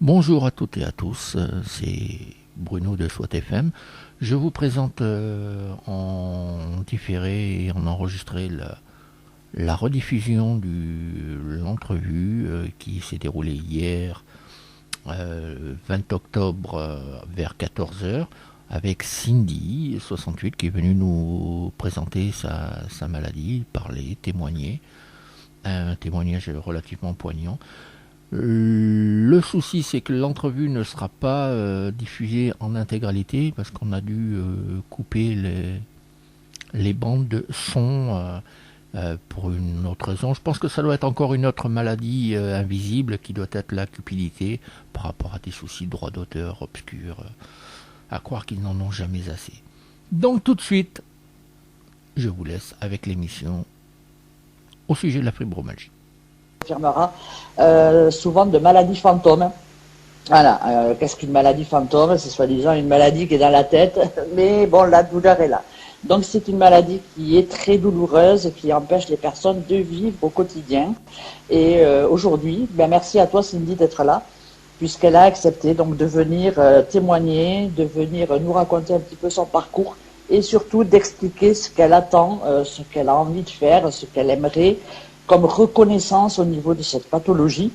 Bonjour à toutes et à tous, c'est Bruno de Chouette FM. Je vous présente en différé et en enregistré la rediffusion de l'entrevue qui s'est déroulée hier, 20 octobre, vers 14 heures, avec Cindy, 68, qui est venue nous présenter sa maladie, parler, témoigner. Un témoignage relativement poignant. Le souci, c'est que l'entrevue ne sera pas diffusée en intégralité parce qu'on a dû couper les bandes de son pour une autre raison. Je pense que ça doit être encore une autre maladie invisible qui doit être la cupidité par rapport à des soucis de droit d'auteur obscurs, à croire qu'ils n'en ont jamais assez. Donc tout de suite, je vous laisse avec l'émission au sujet de la fibromyalgie. Affirmera souvent de maladies fantômes. Voilà, qu'est-ce qu'une maladie fantôme? C'est soi-disant une maladie qui est dans la tête, mais bon, la douleur est là. Donc c'est une maladie qui est très douloureuse et qui empêche les personnes de vivre au quotidien. Et aujourd'hui, merci à toi Cindy d'être là, puisqu'elle a accepté donc de venir témoigner, de venir nous raconter un petit peu son parcours et surtout d'expliquer ce qu'elle attend, ce qu'elle a envie de faire, ce qu'elle aimerait comme reconnaissance au niveau de cette pathologie,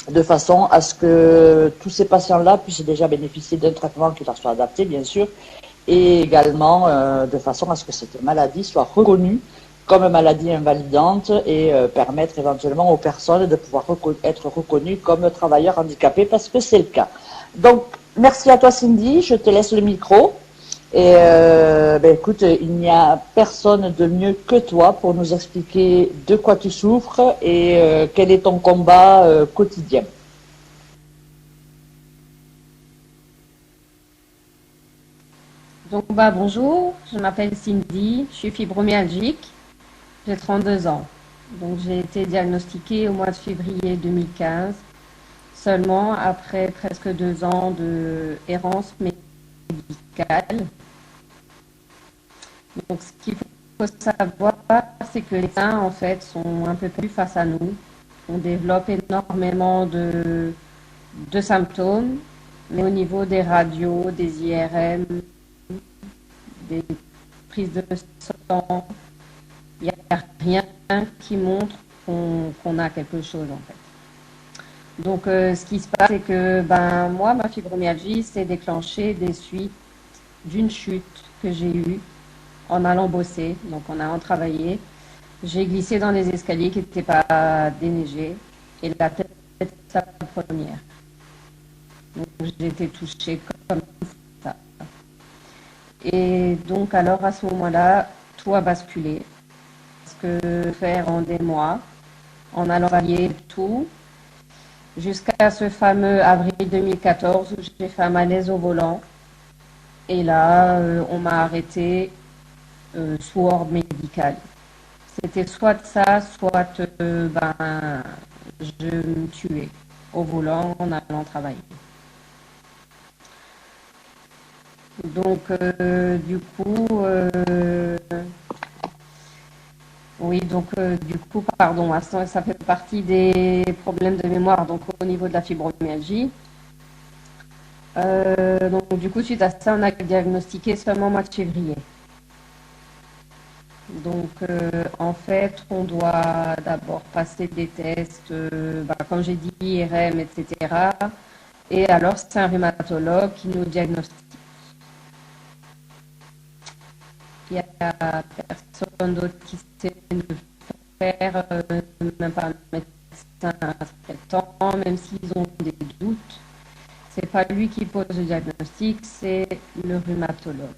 de façon à ce que tous ces patients-là puissent déjà bénéficier d'un traitement qui leur soit adapté, bien sûr, et également de façon à ce que cette maladie soit reconnue comme maladie invalidante et permettre éventuellement aux personnes de pouvoir être reconnues comme travailleurs handicapés, parce que c'est le cas. Donc, merci à toi Cindy, je te laisse le micro. Et écoute, il n'y a personne de mieux que toi pour nous expliquer de quoi tu souffres et quel est ton combat quotidien. Donc, bonjour, je m'appelle Cindy, je suis fibromyalgique, j'ai 32 ans. Donc, j'ai été diagnostiquée au mois de février 2015, seulement après presque 2 ans de errance médicale. Donc, ce qu'il faut savoir, c'est que les médecins, en fait, sont un peu plus face à nous. On développe énormément de symptômes, mais au niveau des radios, des IRM, des prises de sang, il n'y a rien qui montre qu'on a quelque chose en fait. Donc ce qui se passe, c'est que moi, ma fibromyalgie s'est déclenchée des suites d'une chute que j'ai eue en allant bosser, donc en allant travailler. J'ai glissé dans des escaliers qui n'étaient pas déneigés et la tête la première. Donc j'ai été touchée comme ça. Et donc, alors, à ce moment-là, tout a basculé. Parce que faire en des mois, en allant varier tout, jusqu'à ce fameux avril 2014 où j'ai fait un malaise au volant. Et là, on m'a arrêté sous ordre médical. C'était soit ça, soit je me tuais au volant en allant travailler. Donc, du coup, pardon, ça fait partie des problèmes de mémoire, donc au niveau de la fibromyalgie. Donc, du coup, suite à ça, on a diagnostiqué seulement au mois de février. Donc, en fait, on doit d'abord passer des tests, comme j'ai dit, IRM, etc. Et alors, c'est un rhumatologue qui nous diagnostique. Il n'y a personne d'autre qui sait nous faire, même pas un médecin traitant, même s'ils ont des doutes. C'est pas lui qui pose le diagnostic, c'est le rhumatologue.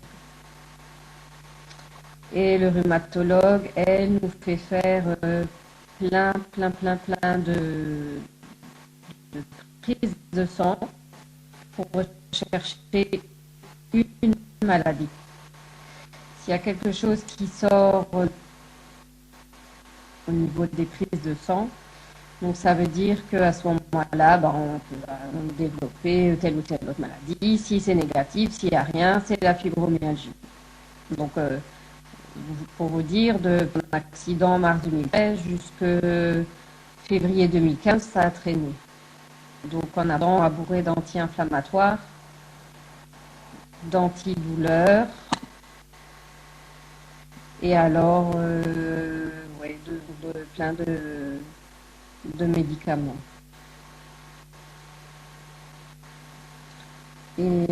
Et le rhumatologue, elle nous fait faire plein de prises de sang pour rechercher une maladie. S'il y a quelque chose qui sort au niveau des prises de sang, donc ça veut dire qu'à ce moment-là, on peut développer telle ou telle autre maladie. Si c'est négatif, s'il n'y a rien, c'est la fibromyalgie. Donc, pour vous dire, de mon accident en mars 2013 jusqu'à février 2015, ça a traîné. Donc on a besoin à bourrer d'anti-inflammatoires, d'antidouleurs, et alors ouais, plein de médicaments. Et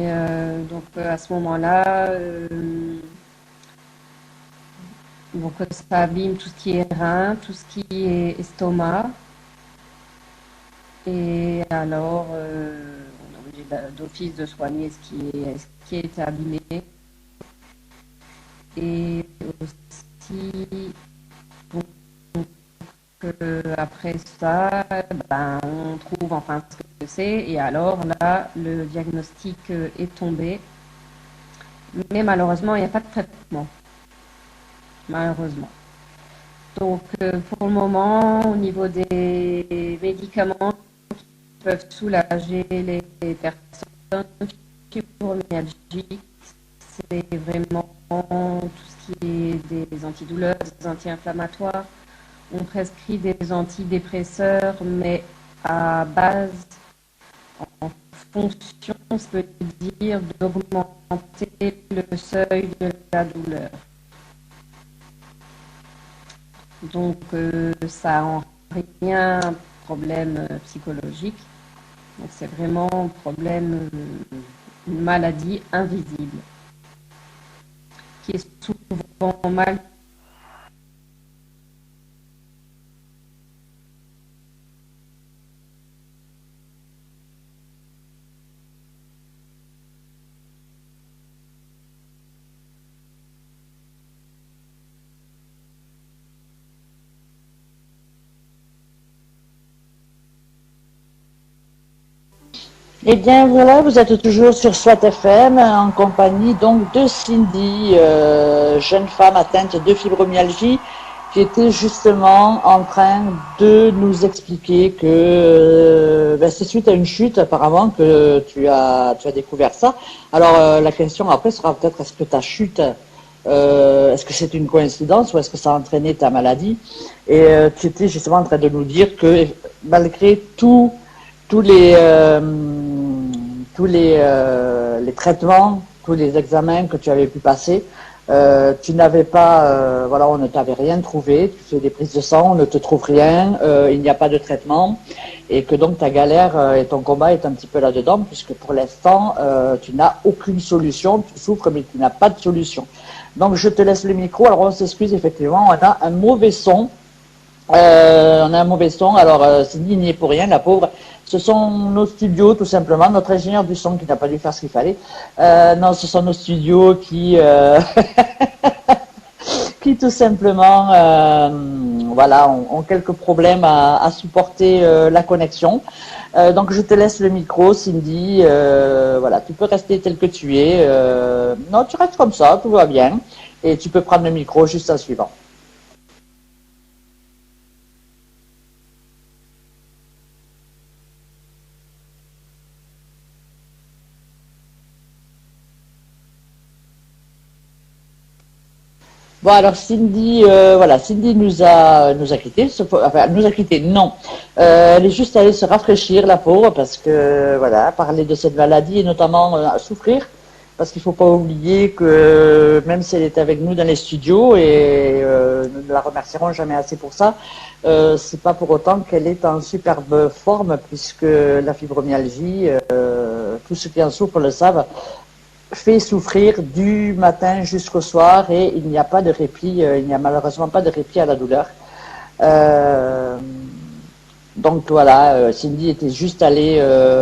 donc à ce moment-là, donc ça abîme tout ce qui est rein, tout ce qui est estomac. Et alors, on est obligé d'office de soigner ce qui est abîmé. Et aussi, donc, après ça, ben, on trouve enfin ce que c'est. Et alors là, le diagnostic est tombé. Mais malheureusement, il n'y a pas de traitement. Malheureusement. Donc, pour le moment, au niveau des médicaments qui peuvent soulager les personnes fibromyalgiques, c'est vraiment tout ce qui est des antidouleurs, des anti-inflammatoires. On prescrit des antidépresseurs, mais à base, en fonction, ça peut dire d'augmenter le seuil de la douleur. Donc, ça en rien un problème psychologique. Donc, c'est vraiment un problème, une maladie invisible, qui est souvent mal. Eh bien voilà, vous êtes toujours sur SWAT FM en compagnie donc de Cindy, jeune femme atteinte de fibromyalgie, qui était justement en train de nous expliquer que c'est suite à une chute apparemment que tu as découvert ça. Alors la question après sera peut-être est-ce que ta chute, est-ce que c'est une coïncidence ou est-ce que ça a entraîné ta maladie? Et tu étais justement en train de nous dire que malgré tous les traitements, tous les examens que tu avais pu passer, tu n'avais pas, voilà, on ne t'avait rien trouvé, tu fais des prises de sang, on ne te trouve rien, il n'y a pas de traitement, et que donc ta galère et ton combat est un petit peu là-dedans, puisque pour l'instant, tu n'as aucune solution, tu souffres, mais tu n'as pas de solution. Donc je te laisse le micro, alors on s'excuse, effectivement, on a un mauvais son. On a un mauvais son, alors Cindy n'y est pour rien, la pauvre. Ce sont nos studios, tout simplement, notre ingénieur du son qui n'a pas dû faire ce qu'il fallait. Non, ce sont nos studios qui, qui tout simplement, voilà, ont quelques problèmes à supporter la connexion. Donc je te laisse le micro, Cindy. Voilà, tu peux rester tel que tu es. Non, tu restes comme ça, tout va bien. Et tu peux prendre le micro juste en suivant. Bon alors Cindy, voilà, Cindy nous a quittés, enfin nous a quittés, non. Elle est juste allée se rafraîchir la pauvre parce que voilà, parler de cette maladie et notamment souffrir, parce qu'il faut pas oublier que même si elle est avec nous dans les studios et nous ne la remercierons jamais assez pour ça, c'est pas pour autant qu'elle est en superbe forme puisque la fibromyalgie, tous ceux qui en souffrent le savent, fait souffrir du matin jusqu'au soir et il n'y a pas de répit, il n'y a malheureusement pas de répit à la douleur. Euh, donc voilà, Cindy était juste allée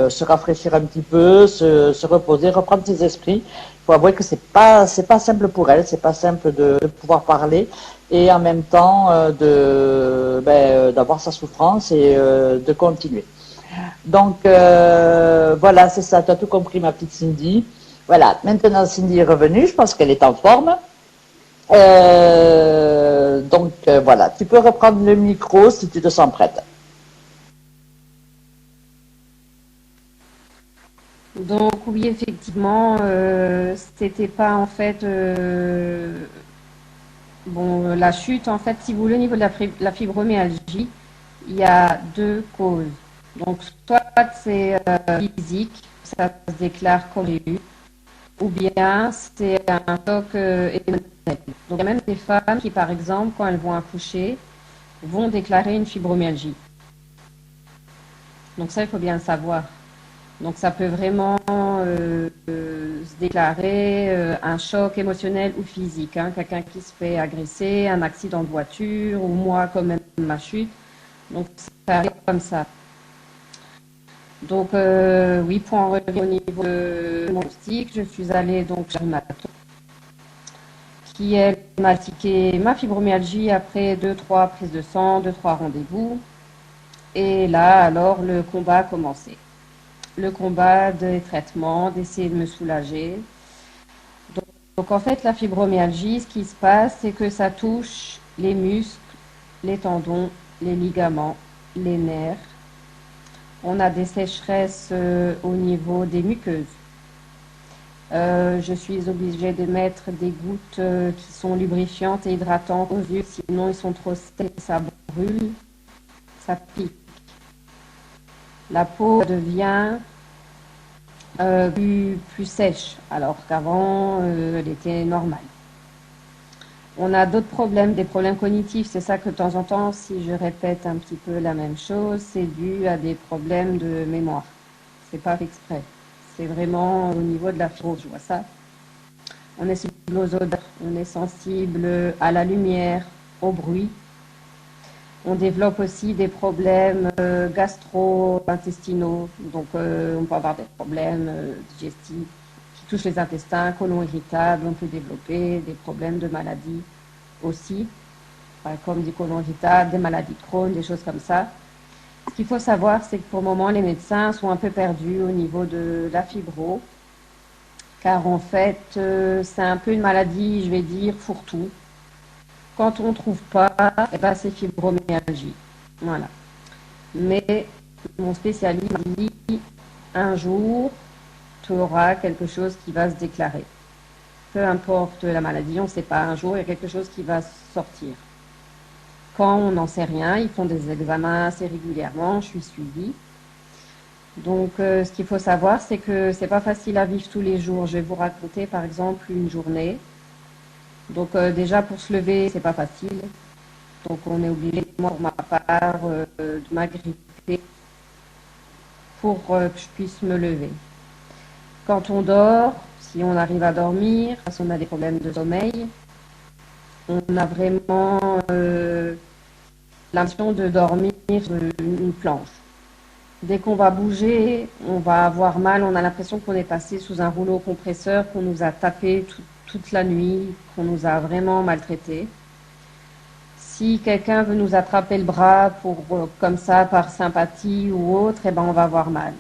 se rafraîchir un petit peu, se reposer, reprendre ses esprits. Il faut avouer que c'est pas simple pour elle, c'est pas simple de pouvoir parler et en même temps d'avoir sa souffrance et de continuer. Donc voilà, c'est ça, tu as tout compris ma petite Cindy. Voilà, maintenant Cindy est revenue, je pense qu'elle est en forme. Donc voilà, tu peux reprendre le micro si tu te sens prête. Donc oui, effectivement, c'était pas en fait bon la chute en fait, si vous voulez, au niveau de la fibromyalgie, il y a deux causes. Donc, soit c'est physique, ça se déclare comme j'ai eu, ou bien c'est un choc émotionnel. Donc, il y a même des femmes qui, par exemple, quand elles vont accoucher, vont déclarer une fibromyalgie. Donc, ça, il faut bien le savoir. Donc, ça peut vraiment se déclarer un choc émotionnel ou physique. Hein. Quelqu'un qui se fait agresser, un accident de voiture, ou moi, quand même, ma chute. Donc, ça arrive comme ça. Donc, oui, pour en revenir au niveau de mon diagnostic, je suis allée donc chez ma qui elle m'a diagnostiqué ma fibromyalgie après 2-3 prises de sang, 2-3 rendez-vous. Et là, alors, le combat a commencé. Le combat des traitements, d'essayer de me soulager. Donc, en fait, la fibromyalgie, ce qui se passe, c'est que ça touche les muscles, les tendons, les ligaments, les nerfs. On a des sécheresses au niveau des muqueuses. Je suis obligée de mettre des gouttes qui sont lubrifiantes et hydratantes aux yeux, sinon ils sont trop secs, ça brûle, ça pique. La peau devient plus sèche, alors qu'avant elle était normale. On a d'autres problèmes, des problèmes cognitifs, c'est ça que de temps en temps, si je répète un petit peu la même chose, c'est dû à des problèmes de mémoire. C'est pas exprès. C'est vraiment au niveau de la fibrose, je vois ça. On est sensible aux odeurs, on est sensible à la lumière, au bruit. On développe aussi des problèmes gastro-intestinaux, donc on peut avoir des problèmes digestifs qui touchent les intestins, côlon irritable, on peut développer des problèmes de maladies aussi, comme des côlons irritables, des maladies de Crohn, des choses comme ça. Ce qu'il faut savoir, c'est que pour le moment, les médecins sont un peu perdus au niveau de la fibro, car en fait, c'est un peu une maladie, je vais dire, fourre-tout. Quand on ne trouve pas, eh ben, c'est fibromyalgie. Voilà. Mais mon spécialiste dit, un jour, tu auras quelque chose qui va se déclarer. Peu importe la maladie, on ne sait pas, un jour, il y a quelque chose qui va sortir. Quand on n'en sait rien, ils font des examens assez régulièrement, je suis suivie. Donc, ce qu'il faut savoir, c'est que c'est pas facile à vivre tous les jours. Je vais vous raconter, par exemple, une journée. Donc, déjà, pour se lever, c'est pas facile. Donc, on est obligé, moi, pour ma part, de m'agripper pour que je puisse me lever. Quand on dort, si on arrive à dormir, parce qu'on a des problèmes de sommeil, on a vraiment l'impression de dormir sur une planche. Dès qu'on va bouger, on va avoir mal, on a l'impression qu'on est passé sous un rouleau compresseur, qu'on nous a tapé toute la nuit, qu'on nous a vraiment maltraité. Si quelqu'un veut nous attraper le bras pour comme ça par sympathie ou autre, eh ben on va avoir mal.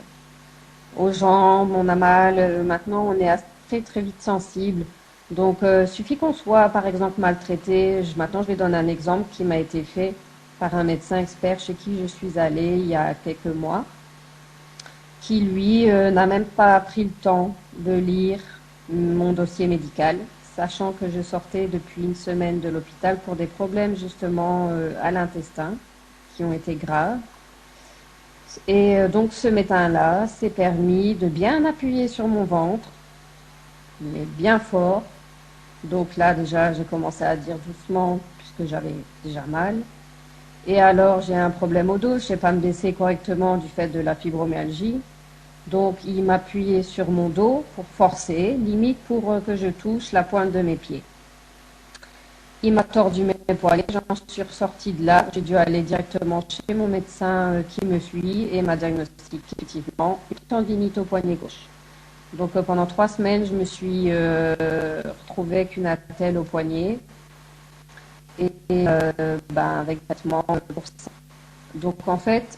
Aux jambes, on a mal. Maintenant, on est très très vite sensible. Donc, suffit qu'on soit par exemple maltraité. Maintenant, je vais donner un exemple qui m'a été fait par un médecin expert chez qui je suis allée il y a quelques mois, qui lui n'a même pas pris le temps de lire mon dossier médical, sachant que je sortais depuis une semaine de l'hôpital pour des problèmes justement à l'intestin qui ont été graves. Et donc ce médecin-là s'est permis de bien appuyer sur mon ventre, mais bien fort. Donc là déjà j'ai commencé à dire doucement puisque j'avais déjà mal. Et alors j'ai un problème au dos, je ne sais pas me baisser correctement du fait de la fibromyalgie. Donc il m'appuyait sur mon dos pour forcer, limite pour que je touche la pointe de mes pieds. Il m'a tordu mes poignets, j'en suis ressortie de là. J'ai dû aller directement chez mon médecin qui me suit et m'a diagnostiqué effectivement une tendinite au poignet gauche. Donc pendant 3 semaines, je me suis retrouvée avec une attelle au poignet et avec traitement pour ça. Donc en fait,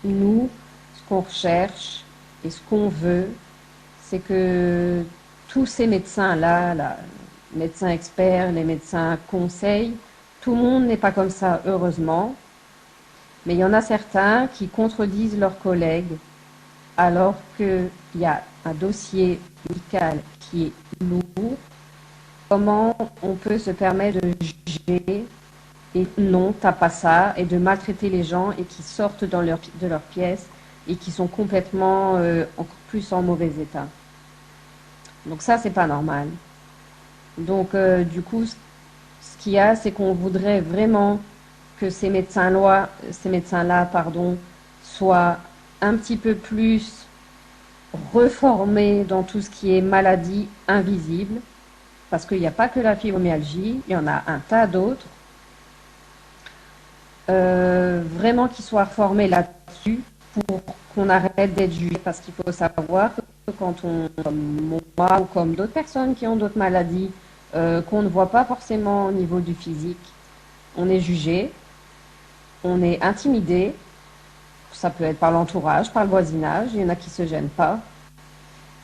nous, ce qu'on recherche et ce qu'on veut, c'est que tous ces médecins-là, médecins experts, les médecins conseils, tout le monde n'est pas comme ça, heureusement. Mais il y en a certains qui contredisent leurs collègues alors qu'il y a un dossier médical qui est lourd. Comment on peut se permettre de juger et non, t'as pas ça, et de maltraiter les gens et qui sortent de leur pièce et qui sont complètement encore plus en mauvais état. Donc ça, c'est pas normal. Donc du coup, ce qu'il y a, c'est qu'on voudrait vraiment que ces médecins-là, pardon, soient un petit peu plus reformés dans tout ce qui est maladie invisible, parce qu'il n'y a pas que la fibromyalgie, il y en a un tas d'autres. Vraiment qu'ils soient reformés là-dessus pour qu'on arrête d'être jugé, parce qu'il faut savoir que quand on, comme moi ou comme d'autres personnes qui ont d'autres maladies, qu'on ne voit pas forcément au niveau du physique, on est jugé, on est intimidé, ça peut être par l'entourage, par le voisinage, il y en a qui ne se gênent pas.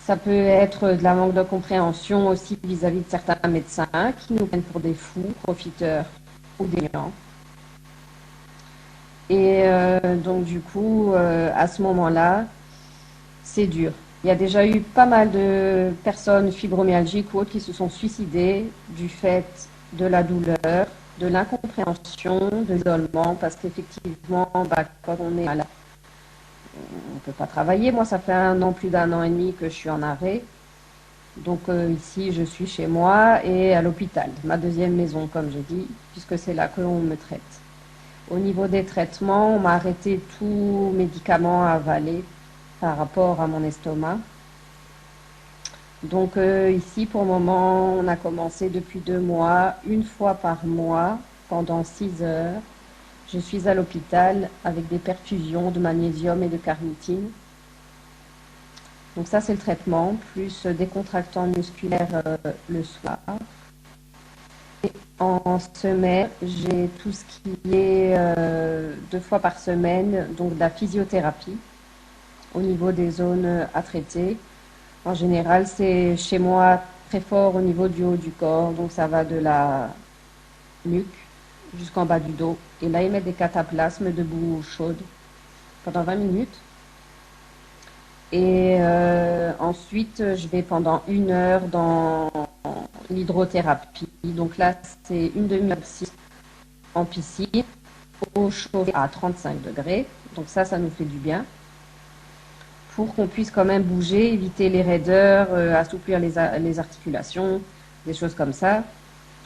Ça peut être de la manque de compréhension aussi vis-à-vis de certains médecins qui nous prennent pour des fous, profiteurs ou des gens. Et donc du coup, à ce moment-là, c'est dur. Il y a déjà eu pas mal de personnes fibromyalgiques ou autres qui se sont suicidées du fait de la douleur, de l'incompréhension, de l'isolement, parce qu'effectivement, quand on est malade, on ne peut pas travailler. Moi, ça fait plus d'1 an et demi que je suis en arrêt. Donc ici, je suis chez moi et à l'hôpital, ma deuxième maison, comme je dis, puisque c'est là que l'on me traite. Au niveau des traitements, on m'a arrêté tout médicament à avaler par rapport à mon estomac. Donc ici, pour le moment, on a commencé depuis 2 mois, 1 fois par mois, pendant 6 heures. Je suis à l'hôpital avec des perfusions de magnésium et de carnitine. Donc ça, c'est le traitement, plus décontractant musculaire le soir. Et en semaine, j'ai tout ce qui est 2 fois par semaine, donc de la physiothérapie au niveau des zones à traiter. En général, c'est chez moi très fort au niveau du haut du corps, donc ça va de la nuque jusqu'en bas du dos. Et là, ils mettent des cataplasmes de boue chaude pendant 20 minutes. Et ensuite, je vais pendant 1 heure dans l'hydrothérapie. Donc là, c'est une demi-heure en piscine, eau chauffée à 35 degrés. Donc ça nous fait du bien. Pour qu'on puisse quand même bouger, éviter les raideurs, assouplir les articulations, des choses comme ça.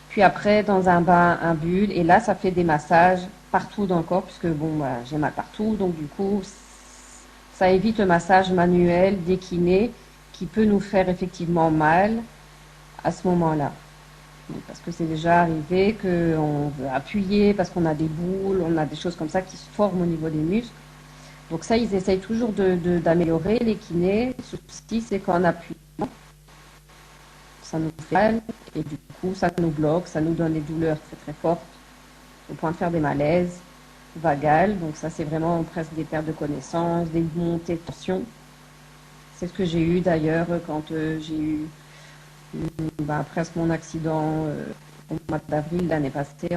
Puis après, dans un bain, un bulle. Et là, ça fait des massages partout dans le corps, puisque bon, j'ai mal partout. Donc du coup, ça évite le massage manuel des kinés qui peut nous faire effectivement mal à ce moment-là. Parce que c'est déjà arrivé qu'on veut appuyer, parce qu'on a des boules, on a des choses comme ça qui se forment au niveau des muscles. Donc ça, ils essayent toujours d'améliorer les kinés. Le souci, c'est qu'en appuyant, ça nous fait mal et du coup, ça nous bloque, ça nous donne des douleurs très très fortes au point de faire des malaises vagales. Donc ça, c'est vraiment presque des pertes de connaissance, des montées de tension. C'est ce que j'ai eu d'ailleurs quand j'ai eu presque mon accident au mois d'avril l'année passée.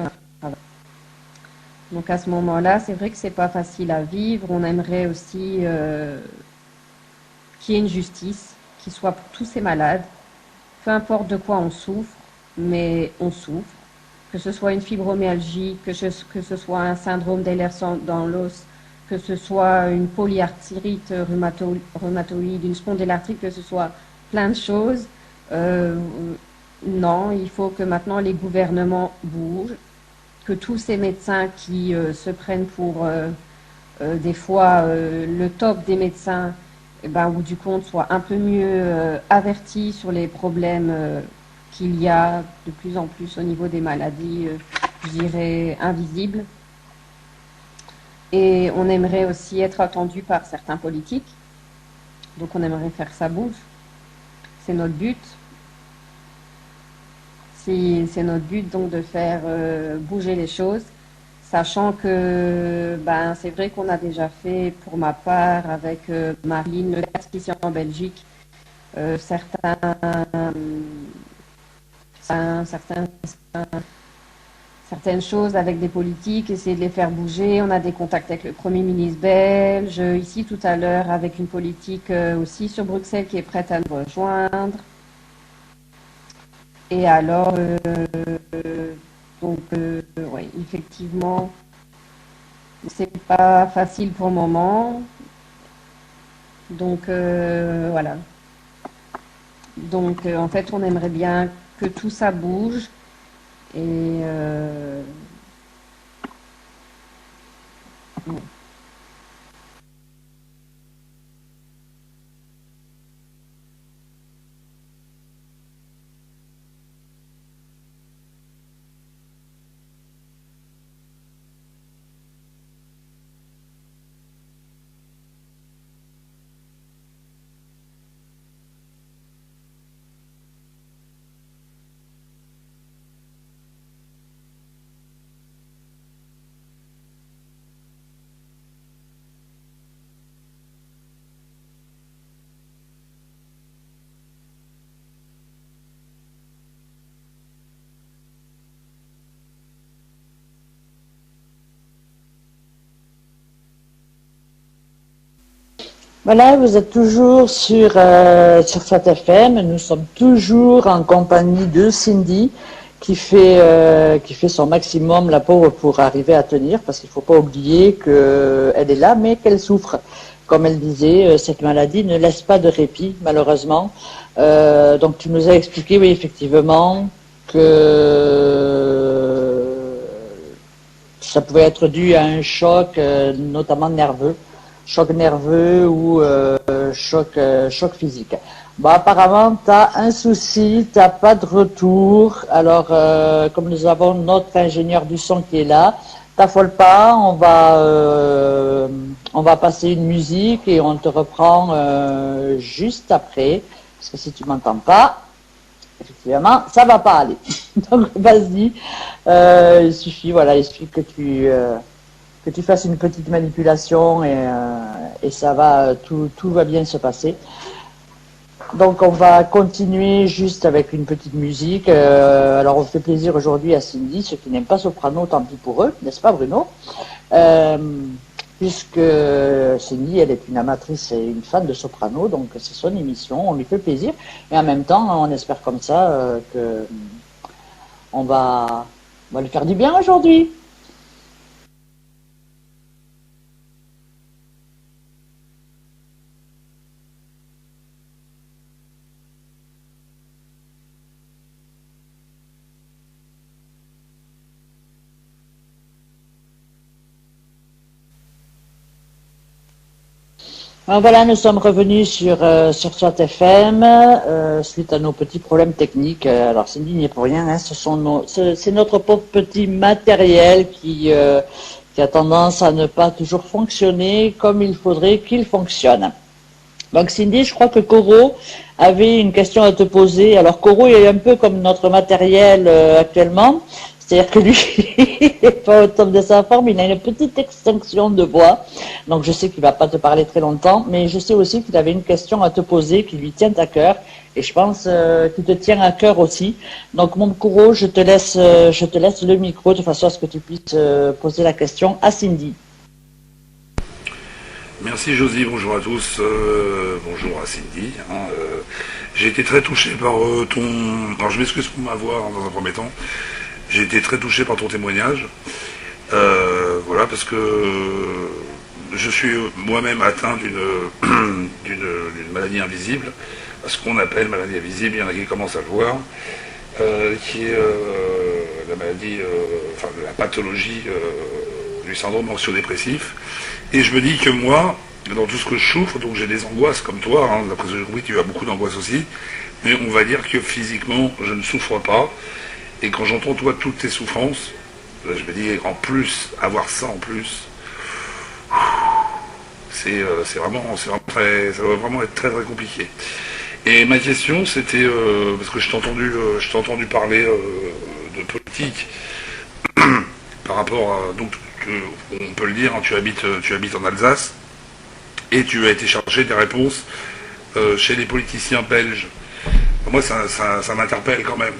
Donc à ce moment-là, c'est vrai que c'est pas facile à vivre. On aimerait aussi qu'il y ait une justice qui soit pour tous ces malades, peu importe de quoi on souffre, mais on souffre. Que ce soit une fibromyalgie, que ce soit un syndrome d'Ehlers dans l'os, que ce soit une polyarthrite rhumatoïde, une spondylarthrite, que ce soit plein de choses. Non, il faut que maintenant les gouvernements bougent, que tous ces médecins qui se prennent pour des fois le top des médecins, au bout du compte, soient un peu mieux avertis sur les problèmes qu'il y a de plus en plus au niveau des maladies, je dirais, invisibles. Et on aimerait aussi être attendu par certains politiques. Donc on aimerait faire que ça bouge. C'est notre but. C'est notre but donc de faire bouger les choses, sachant que c'est vrai qu'on a déjà fait pour ma part avec Marine Le Gaz ici en Belgique certaines choses avec des politiques, essayer de les faire bouger. On a des contacts avec le Premier ministre belge, ici tout à l'heure avec une politique aussi sur Bruxelles qui est prête à nous rejoindre. Et alors, ouais, effectivement, c'est pas facile pour le moment. Donc voilà. Donc en fait, on aimerait bien que tout ça bouge et Voilà, vous êtes toujours sur cette FM. Nous sommes toujours en compagnie de Cindy qui fait son maximum, la pauvre, pour arriver à tenir, parce qu'il ne faut pas oublier qu'elle est là, mais qu'elle souffre. Comme elle disait, cette maladie ne laisse pas de répit, malheureusement. Donc tu nous as expliqué, oui, effectivement, que ça pouvait être dû à un choc, notamment nerveux ou choc physique. Bon, apparemment, tu as un souci, tu n'as pas de retour. Alors, comme nous avons notre ingénieur du son qui est là, t'affole pas, on va passer une musique et on te reprend juste après. Parce que si tu m'entends pas, effectivement, ça va pas aller. Donc, vas-y. Il suffit que tu fasses une petite manipulation et ça va, tout va bien se passer. Donc on va continuer juste avec une petite musique. Alors on fait plaisir aujourd'hui à Cindy, ceux qui n'aiment pas soprano, tant pis pour eux, n'est-ce pas Bruno? Puisque Cindy, elle est une amatrice et une fan de soprano, donc c'est son émission, on lui fait plaisir. Et en même temps, on espère comme ça que on va lui faire du bien aujourd'hui. Alors voilà, nous sommes revenus sur Soit FM suite à nos petits problèmes techniques. Alors Cindy n'y est pour rien, hein, c'est notre pauvre petit matériel qui a tendance à ne pas toujours fonctionner comme il faudrait qu'il fonctionne. Donc Cindy, je crois que Coro avait une question à te poser. Alors Coro est un peu comme notre matériel actuellement, c'est-à-dire que lui, il n'est pas au top de sa forme, il a une petite extinction de voix. Donc je sais qu'il ne va pas te parler très longtemps, mais je sais aussi qu'il avait une question à te poser qui lui tient à cœur, et je pense qu'il te tient à cœur aussi. Donc mon Coro, je te laisse le micro de façon à ce que tu puisses poser la question à Cindy. Merci Josie, bonjour à tous, bonjour à Cindy. J'ai été très touché par ton... Alors je m'excuse pour ma voix dans un premier temps. J'ai été très touché par ton témoignage. Voilà, parce que je suis moi-même atteint d'une maladie invisible, ce qu'on appelle maladie invisible, il y en a qui commencent à le voir, qui est la maladie, enfin la pathologie du syndrome anxio-dépressif. Et je me dis que moi, dans tout ce que je souffre, donc j'ai des angoisses comme toi, hein, d'après ce que j'ai compris, tu as beaucoup d'angoisses aussi, mais on va dire que physiquement, je ne souffre pas. Et quand j'entends toi toutes tes souffrances, je me dis en plus, avoir ça en plus, c'est vraiment très, ça va vraiment être très très compliqué. Et ma question c'était, parce que je t'ai entendu parler de politique par rapport à, donc on peut le dire, hein, tu habites en Alsace et tu as été chargé des réponses chez les politiciens belges. Moi ça m'interpelle quand même.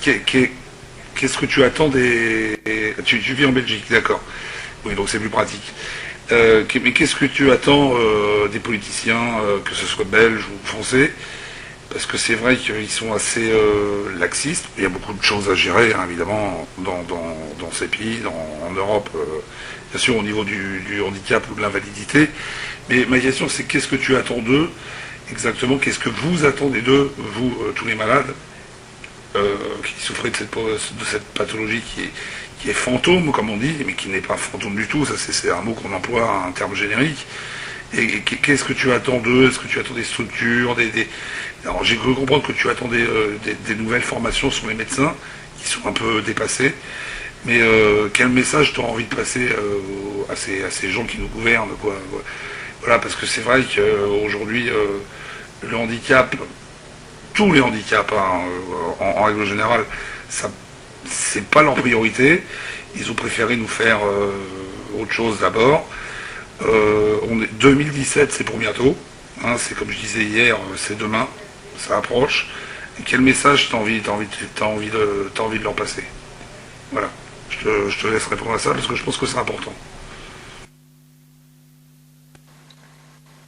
Qu'est-ce que tu attends des... Tu vis en Belgique, d'accord. Oui, donc c'est plus pratique. Mais qu'est-ce que tu attends des politiciens, que ce soit belges ou français, parce que c'est vrai qu'ils sont assez laxistes. Il y a beaucoup de choses à gérer, hein, évidemment, dans ces pays, en Europe, bien sûr au niveau du handicap ou de l'invalidité. Mais ma question, c'est qu'est-ce que tu attends d'eux exactement? Qu'est-ce que vous attendez d'eux, vous, tous les malades qui souffraient de cette pathologie qui est fantôme, comme on dit, mais qui n'est pas fantôme du tout, ça c'est un mot qu'on emploie, un terme générique. Et qu'est-ce que tu attends d'eux? Est-ce que tu attends des structures, Alors j'ai cru comprendre que tu attendais des nouvelles formations sur les médecins, qui sont un peu dépassés, mais quel message tu as envie de passer à ces gens qui nous gouvernent, quoi. Voilà, parce que c'est vrai qu'aujourd'hui, le handicap, tous les handicaps, hein, en règle générale, ça, c'est pas leur priorité. Ils ont préféré nous faire autre chose d'abord. 2017, c'est pour bientôt. Hein, c'est comme je disais hier, c'est demain. Ça approche. Et quel message t'as envie de leur passer? Voilà. Je te laisse répondre à ça parce que je pense que c'est important.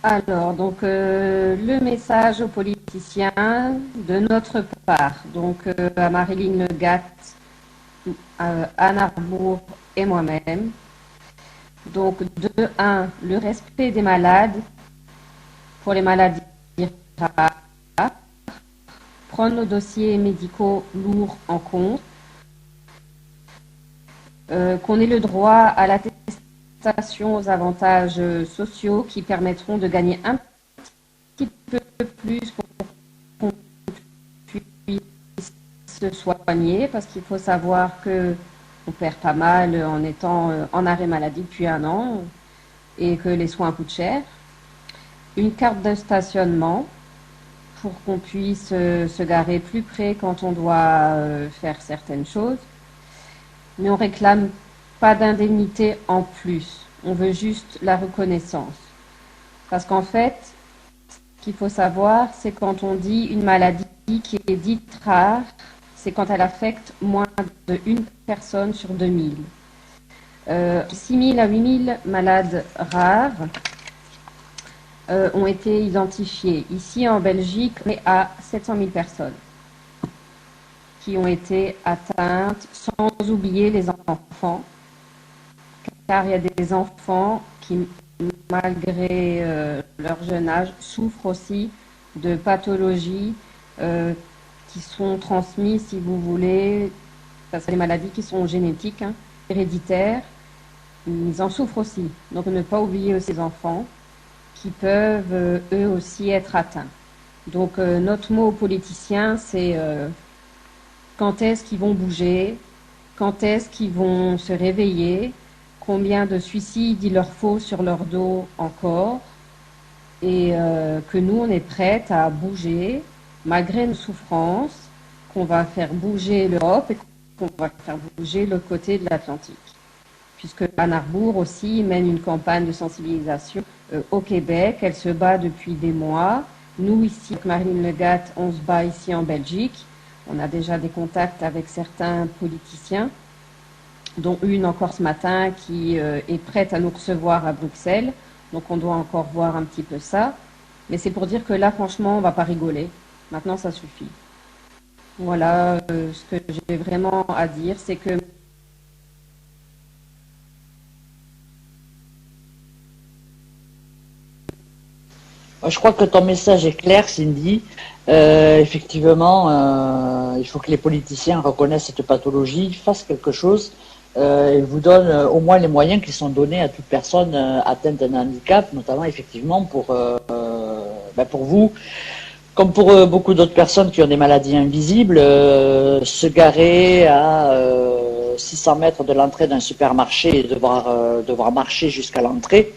Alors, donc, le message aux politiciens de notre part, donc à Marilyn Le Gatt, Anne Arbour et moi-même. Donc, de 1, le respect des malades pour les maladies rares, prendre nos dossiers médicaux lourds en compte, qu'on ait le droit à l'attestation aux avantages sociaux qui permettront de gagner un petit peu plus pour qu'on puisse se soigner, parce qu'il faut savoir que on perd pas mal en étant en arrêt maladie depuis 1 an et que les soins coûtent cher. Une carte de stationnement pour qu'on puisse se garer plus près quand on doit faire certaines choses. Mais on réclame pas d'indemnité en plus. On veut juste la reconnaissance. Parce qu'en fait, ce qu'il faut savoir, c'est quand on dit une maladie qui est dite rare, c'est quand elle affecte moins de 1 personne sur 2000. 6 000 à 8 000 malades rares ont été identifiés. Ici en Belgique, on est à 700 000 personnes qui ont été atteintes, sans oublier les enfants, car il y a des enfants qui, malgré leur jeune âge, souffrent aussi de pathologies qui sont transmises, si vous voulez, parce que les maladies qui sont génétiques, hein, héréditaires, ils en souffrent aussi. Donc ne pas oublier ces enfants qui peuvent eux aussi être atteints. Donc notre mot aux politiciens, c'est quand est-ce qu'ils vont bouger, quand est-ce qu'ils vont se réveiller, combien de suicides il leur faut sur leur dos encore, et que nous, on est prêts à bouger, malgré nos souffrances, qu'on va faire bouger l'Europe et qu'on va faire bouger l'autre côté de l'Atlantique. Puisque Anne Arbour aussi mène une campagne de sensibilisation au Québec, elle se bat depuis des mois. Nous, ici, avec Marilyn Le Gatt, on se bat ici en Belgique. On a déjà des contacts avec certains politiciens, dont une encore ce matin qui est prête à nous recevoir à Bruxelles. Donc on doit encore voir un petit peu ça. Mais c'est pour dire que là, franchement, on ne va pas rigoler. Maintenant, ça suffit. Voilà ce que j'ai vraiment à dire, c'est que je crois que ton message est clair, Cindy. Effectivement, il faut que les politiciens reconnaissent cette pathologie, fassent quelque chose et vous donnent au moins les moyens qui sont donnés à toute personne atteinte d'un handicap, notamment effectivement pour vous, comme pour beaucoup d'autres personnes qui ont des maladies invisibles, se garer à 600 mètres de l'entrée d'un supermarché et devoir marcher jusqu'à l'entrée.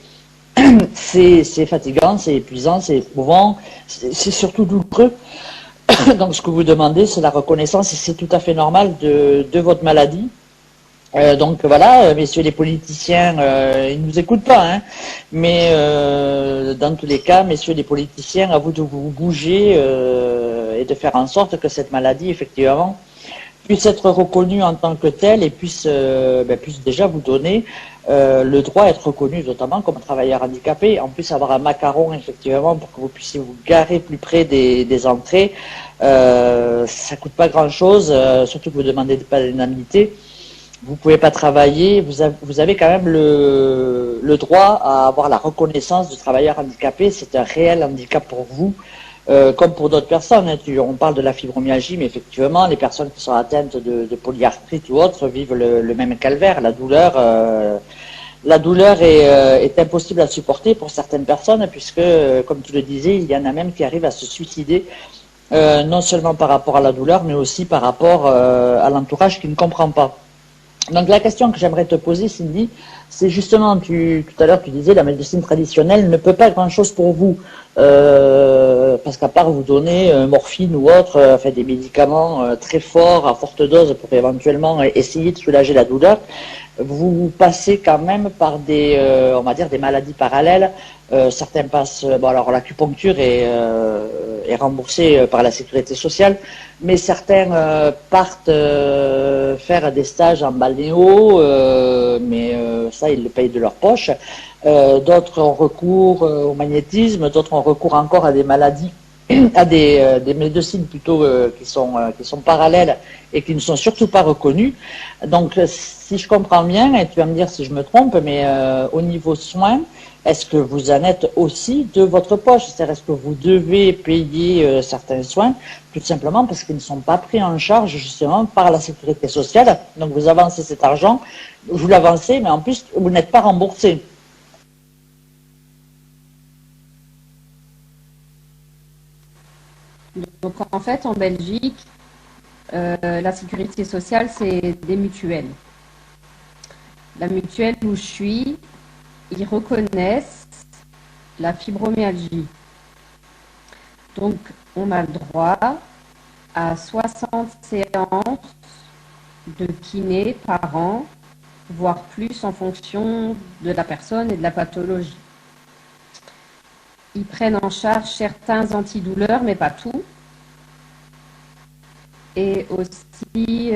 C'est fatigant, c'est épuisant, c'est éprouvant, c'est surtout douloureux. Donc ce que vous demandez, c'est la reconnaissance et c'est tout à fait normal de votre maladie. Donc voilà, messieurs les politiciens, ils ne nous écoutent pas, hein, mais dans tous les cas, messieurs les politiciens, à vous de vous bouger et de faire en sorte que cette maladie, effectivement, puisse être reconnu en tant que tel et puisse déjà vous donner le droit à être reconnu, notamment comme travailleur handicapé. En plus, avoir un macaron, effectivement, pour que vous puissiez vous garer plus près des entrées, ça coûte pas grand-chose, surtout que vous ne demandez pas d'indemnité. Vous pouvez pas travailler, vous avez quand même le droit à avoir la reconnaissance de travailleur handicapé. C'est un réel handicap pour vous. Comme pour d'autres personnes, hein. On parle de la fibromyalgie, mais effectivement, les personnes qui sont atteintes de polyarthrite ou autres vivent le même calvaire. La douleur est impossible à supporter pour certaines personnes, puisque, comme tu le disais, il y en a même qui arrivent à se suicider, non seulement par rapport à la douleur, mais aussi par rapport à l'entourage qui ne comprend pas. Donc la question que j'aimerais te poser, Cindy, c'est justement, tout à l'heure tu disais, la médecine traditionnelle ne peut pas grand-chose pour vous, parce qu'à part vous donner morphine ou autre, des médicaments très forts, à forte dose, pour éventuellement essayer de soulager la douleur, vous passez quand même par on va dire, des maladies parallèles. Certains passent, alors l'acupuncture est remboursée par la sécurité sociale, mais certains partent faire des stages en balnéo, mais ça ils le payent de leur poche. D'autres ont recours au magnétisme, d'autres ont recours encore à des maladies, à des médecines plutôt qui sont parallèles et qui ne sont surtout pas reconnues. Donc si je comprends bien, et tu vas me dire si je me trompe, mais au niveau soins, est-ce que vous en êtes aussi de votre poche? C'est-à-dire, est-ce que vous devez payer certains soins, tout simplement parce qu'ils ne sont pas pris en charge justement par la sécurité sociale? Donc vous avancez cet argent, vous l'avancez, mais en plus vous n'êtes pas remboursé. Donc en fait, en Belgique, la sécurité sociale, c'est des mutuelles. La mutuelle où je suis, ils reconnaissent la fibromyalgie. Donc, on a le droit à 60 séances de kiné par an, voire plus en fonction de la personne et de la pathologie. Ils prennent en charge certains antidouleurs, mais pas tout. Et aussi,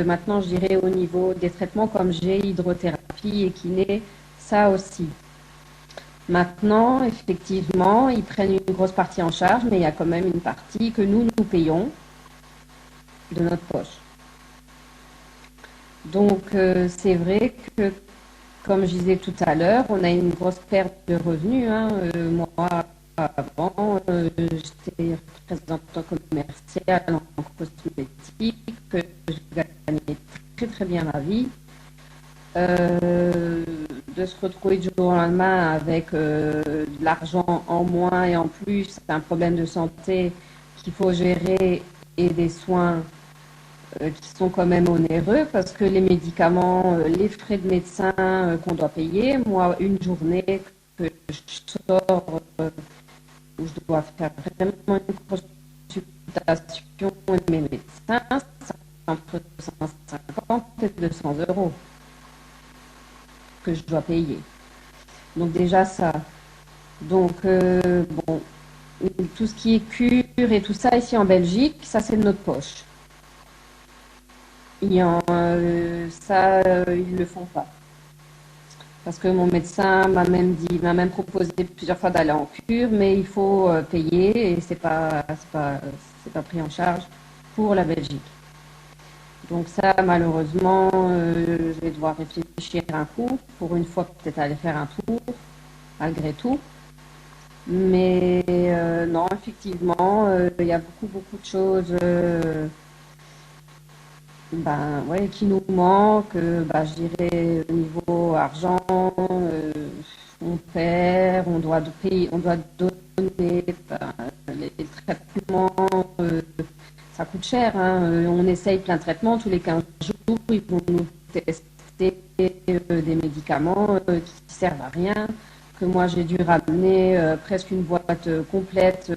maintenant, je dirais au niveau des traitements comme j'ai hydrothérapie et kiné, ça aussi. Maintenant, effectivement, ils prennent une grosse partie en charge, mais il y a quand même une partie que nous payons de notre poche. Donc, c'est vrai que, comme je disais tout à l'heure, on a une grosse perte de revenus. Moi, avant, j'étais représentante commerciale en cosmétique, je gagnais très très bien ma vie. De se retrouver du jour au lendemain avec de l'argent en moins et en plus un problème de santé qu'il faut gérer et des soins qui sont quand même onéreux parce que les médicaments, les frais de médecin qu'on doit payer, moi une journée que je sors où je dois faire vraiment une consultation de mes médecins, c'est entre 150 et 200 euros que je dois payer. Donc déjà ça. Donc bon, tout ce qui est cure et tout ça ici en Belgique, ça c'est de notre poche. Ils le font pas. Parce que mon médecin m'a même proposé plusieurs fois d'aller en cure, mais il faut payer et c'est pas pris en charge pour la Belgique. Donc ça, malheureusement, je vais devoir réfléchir un coup, pour une fois peut-être aller faire un tour, malgré tout. Mais non, effectivement, il y a beaucoup de choses qui nous manquent. Je dirais au niveau argent, on perd, on doit payer, on doit donner les traitements. Ça coûte cher, on essaye plein de traitements, tous les 15 jours, ils vont nous tester des médicaments qui servent à rien, que moi j'ai dû ramener presque une boîte complète,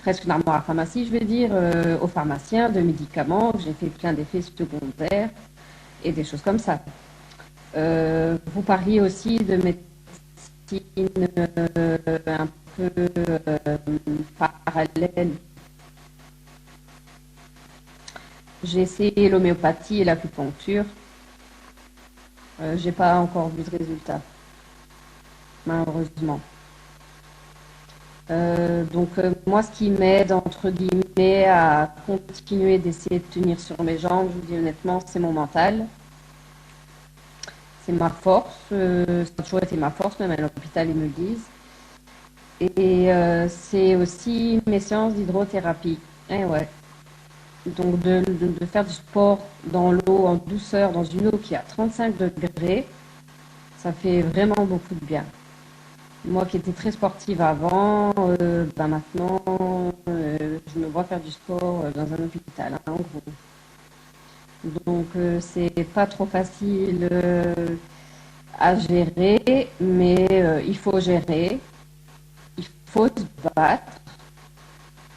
presque une armoire à pharmacie, je vais dire, aux pharmaciens de médicaments, j'ai fait plein d'effets secondaires et des choses comme ça. Vous parliez aussi de médecine un peu parallèle. J'ai essayé l'homéopathie et l'acupuncture. J'ai pas encore vu de résultat, malheureusement. Moi, ce qui m'aide, entre guillemets, à continuer d'essayer de tenir sur mes jambes, je vous dis honnêtement, c'est mon mental. C'est ma force. Ça a toujours été ma force, même à l'hôpital, ils me le disent. Et c'est aussi mes séances d'hydrothérapie. Eh ouais. Donc de faire du sport dans l'eau, en douceur, dans une eau qui a 35 degrés, ça fait vraiment beaucoup de bien. Moi qui étais très sportive avant, maintenant, je me vois faire du sport dans un hôpital, hein, en gros. Donc c'est pas trop facile à gérer, mais il faut gérer, il faut se battre,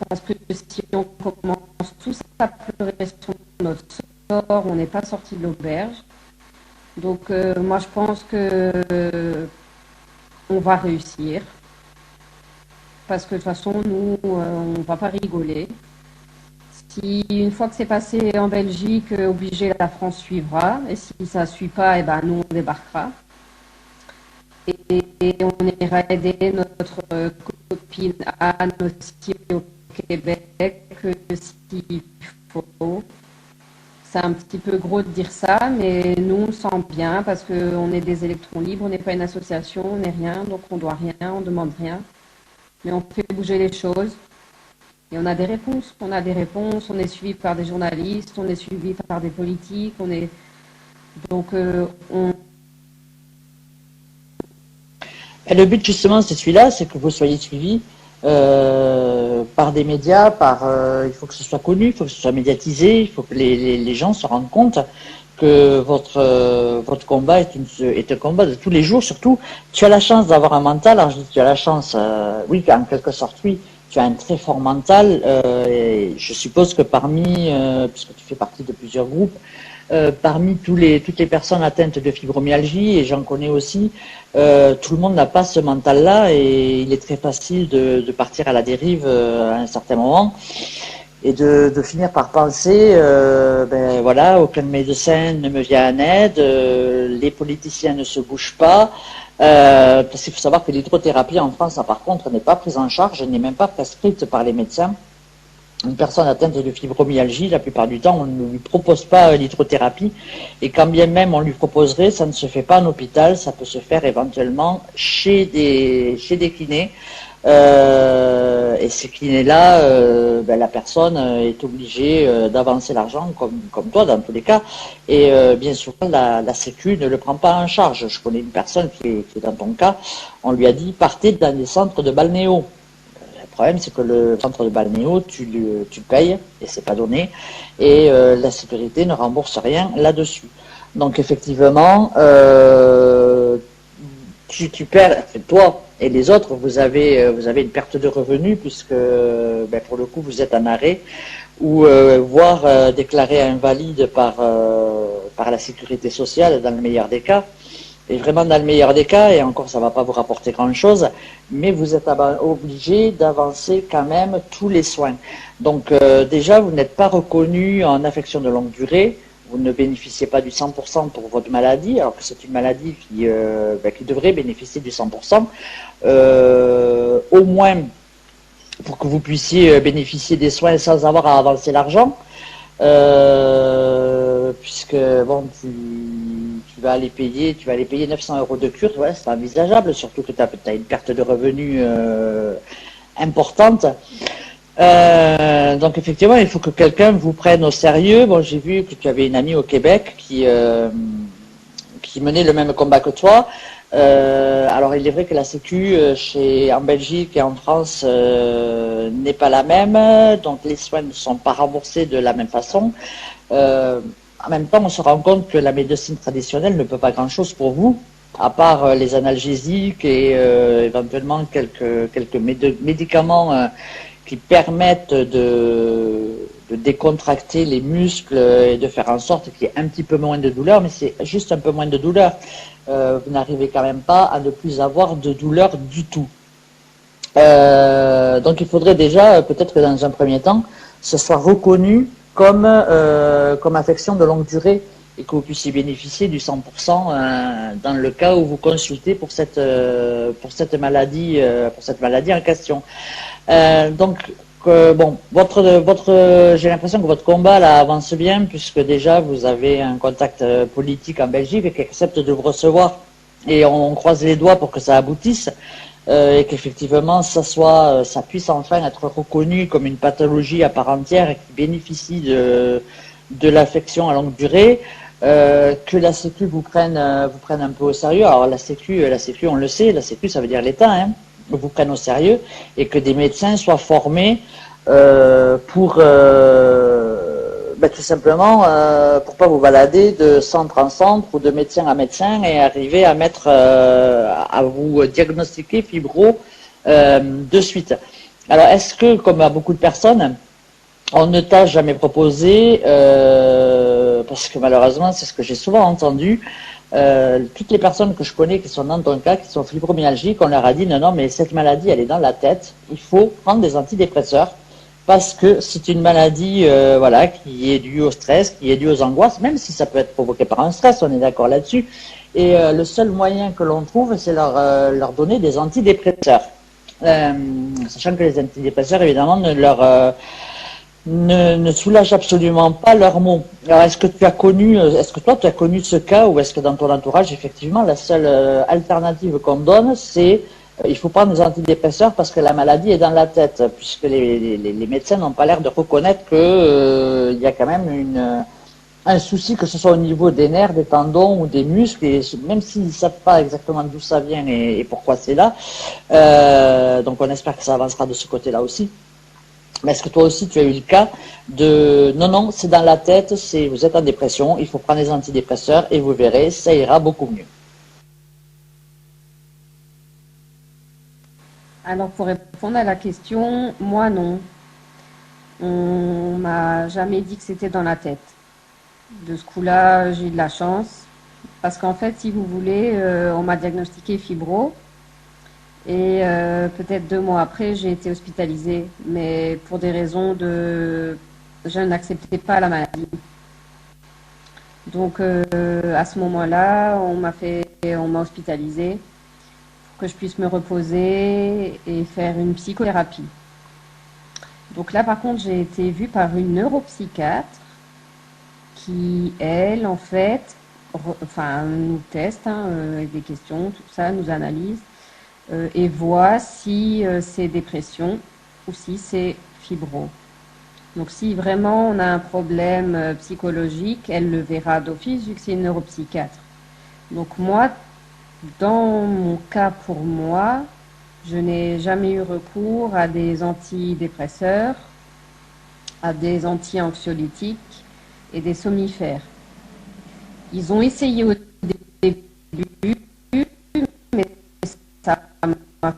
parce que si on commence tous à pleurer sur notre sort, on n'est pas sorti de l'auberge. Donc moi je pense que on va réussir, parce que de toute façon nous on va pas rigoler. Si une fois que c'est passé en Belgique, obligé la France suivra, et si ça ne suit pas, eh ben, nous on débarquera. Et on ira aider notre copine Anne aussi au Québec, s'il faut. C'est un petit peu gros de dire ça, mais nous on le sent bien parce qu'on est des électrons libres, on n'est pas une association, on n'est rien, donc on doit rien, on demande rien. Mais on fait bouger les choses. Et on a des réponses, on est suivi par des journalistes, on est suivi par des politiques, Et le but justement, c'est celui-là, c'est que vous soyez suivi par des médias, il faut que ce soit connu, il faut que ce soit médiatisé, il faut que les gens se rendent compte que votre combat est un combat de tous les jours. Surtout, tu as la chance d'avoir un mental. Alors je dis tu as la chance, oui, en quelque sorte, oui. Tu as un très fort mental. Et je suppose que puisque tu fais partie de plusieurs groupes, parmi toutes les personnes atteintes de fibromyalgie, et j'en connais aussi, tout le monde n'a pas ce mental-là, et il est très facile de partir à la dérive à un certain moment, et de finir par penser, ben voilà, aucun médecin ne me vient en aide, les politiciens ne se bougent pas, parce qu'il faut savoir que l'hydrothérapie en France, par contre, n'est pas prise en charge, n'est même pas prescrite par les médecins. Une personne atteinte de fibromyalgie, la plupart du temps, on ne lui propose pas l'hydrothérapie, et quand bien même on lui proposerait, ça ne se fait pas en hôpital, ça peut se faire éventuellement chez des kinés. Et ces kinés-là, la personne est obligée d'avancer l'argent, comme toi dans tous les cas, et bien souvent la Sécu ne le prend pas en charge. Je connais une personne qui est dans ton cas, on lui a dit partez dans des centres de balnéo. Le problème, c'est que le centre de balnéo, tu payes, et c'est pas donné, et la sécurité ne rembourse rien là-dessus. Donc effectivement, tu perds, toi et les autres, vous avez une perte de revenus, puisque pour le coup, vous êtes en arrêt, ou voire déclaré invalide par la sécurité sociale, dans le meilleur des cas. Et vraiment dans le meilleur des cas, et encore ça ne va pas vous rapporter grand-chose, mais vous êtes obligé d'avancer quand même tous les soins. Donc déjà, vous n'êtes pas reconnu en affection de longue durée, vous ne bénéficiez pas du 100% pour votre maladie, alors que c'est une maladie qui devrait bénéficier du 100%, au moins pour que vous puissiez bénéficier des soins sans avoir à avancer l'argent. Puisque bon, tu vas aller payer 900 € de cure, ouais, c'est envisageable, surtout que tu as une perte de revenus importante. Donc effectivement, il faut que quelqu'un vous prenne au sérieux. Bon, j'ai vu que tu avais une amie au Québec qui menait le même combat que toi. Alors il est vrai que la Sécu en Belgique et en France n'est pas la même, donc les soins ne sont pas remboursés de la même façon. En même temps, on se rend compte que la médecine traditionnelle ne peut pas grand-chose pour vous, à part les analgésiques et éventuellement quelques médicaments qui permettent de décontracter les muscles et de faire en sorte qu'il y ait un petit peu moins de douleur, mais c'est juste un peu moins de douleur. Vous n'arrivez quand même pas à ne plus avoir de douleur du tout. Donc il faudrait déjà, peut-être que dans un premier temps, ce soit reconnu comme affection de longue durée et que vous puissiez bénéficier du 100% dans le cas où vous consultez pour cette maladie en question. Bon, j'ai l'impression que votre combat là avance bien puisque déjà vous avez un contact politique en Belgique et qui accepte de vous recevoir et on croise les doigts pour que ça aboutisse et qu'effectivement ça puisse enfin être reconnu comme une pathologie à part entière et qui bénéficie de l'affection à longue durée. Que la Sécu vous prenne un peu au sérieux. Alors la Sécu, on le sait, la Sécu ça veut dire l'État, hein, vous prenne au sérieux et que des médecins soient formés pour tout simplement pour pas vous balader de centre en centre ou de médecin à médecin et arriver à mettre à vous diagnostiquer fibro de suite. Alors est-ce que comme à beaucoup de personnes on ne t'a jamais proposé, parce que malheureusement c'est ce que j'ai souvent entendu, toutes les personnes que je connais qui sont dans ton cas, qui sont fibromyalgiques, on leur a dit non mais cette maladie elle est dans la tête, il faut prendre des antidépresseurs parce que c'est une maladie qui est due au stress, qui est due aux angoisses, même si ça peut être provoqué par un stress, on est d'accord là-dessus. Et le seul moyen que l'on trouve, c'est leur donner des antidépresseurs, sachant que les antidépresseurs évidemment ne soulage absolument pas leurs maux. Alors, est-ce que toi tu as connu ce cas ou est-ce que dans ton entourage, effectivement, la seule alternative qu'on donne, c'est il faut prendre des antidépresseurs parce que la maladie est dans la tête, puisque les médecins n'ont pas l'air de reconnaître que il y a quand même un souci, que ce soit au niveau des nerfs, des tendons ou des muscles, et même s'ils ne savent pas exactement d'où ça vient et pourquoi c'est là. Donc on espère que ça avancera de ce côté-là aussi. Mais est-ce que toi aussi tu as eu le cas de non, c'est dans la tête, vous êtes en dépression, il faut prendre des antidépresseurs et vous verrez, ça ira beaucoup mieux. Alors pour répondre à la question, moi non. On m'a jamais dit que c'était dans la tête. De ce coup-là, j'ai eu de la chance. Parce qu'en fait, si vous voulez, on m'a diagnostiqué fibro. Et peut-être 2 mois après, j'ai été hospitalisée, mais pour des raisons je n'acceptais pas la maladie. Donc à ce moment-là, on m'a hospitalisée pour que je puisse me reposer et faire une psychothérapie. Donc là, par contre, j'ai été vue par une neuropsychiatre qui, elle, en fait, nous teste avec des questions, tout ça, nous analyse. Et voit si c'est dépression ou si c'est fibro. Donc si vraiment on a un problème psychologique, elle le verra d'office vu que c'est une neuropsychiatre. Donc moi, dans mon cas pour moi, je n'ai jamais eu recours à des antidépresseurs, à des anti-anxiolytiques et des somnifères. Ils ont essayé au début, mais ça m'a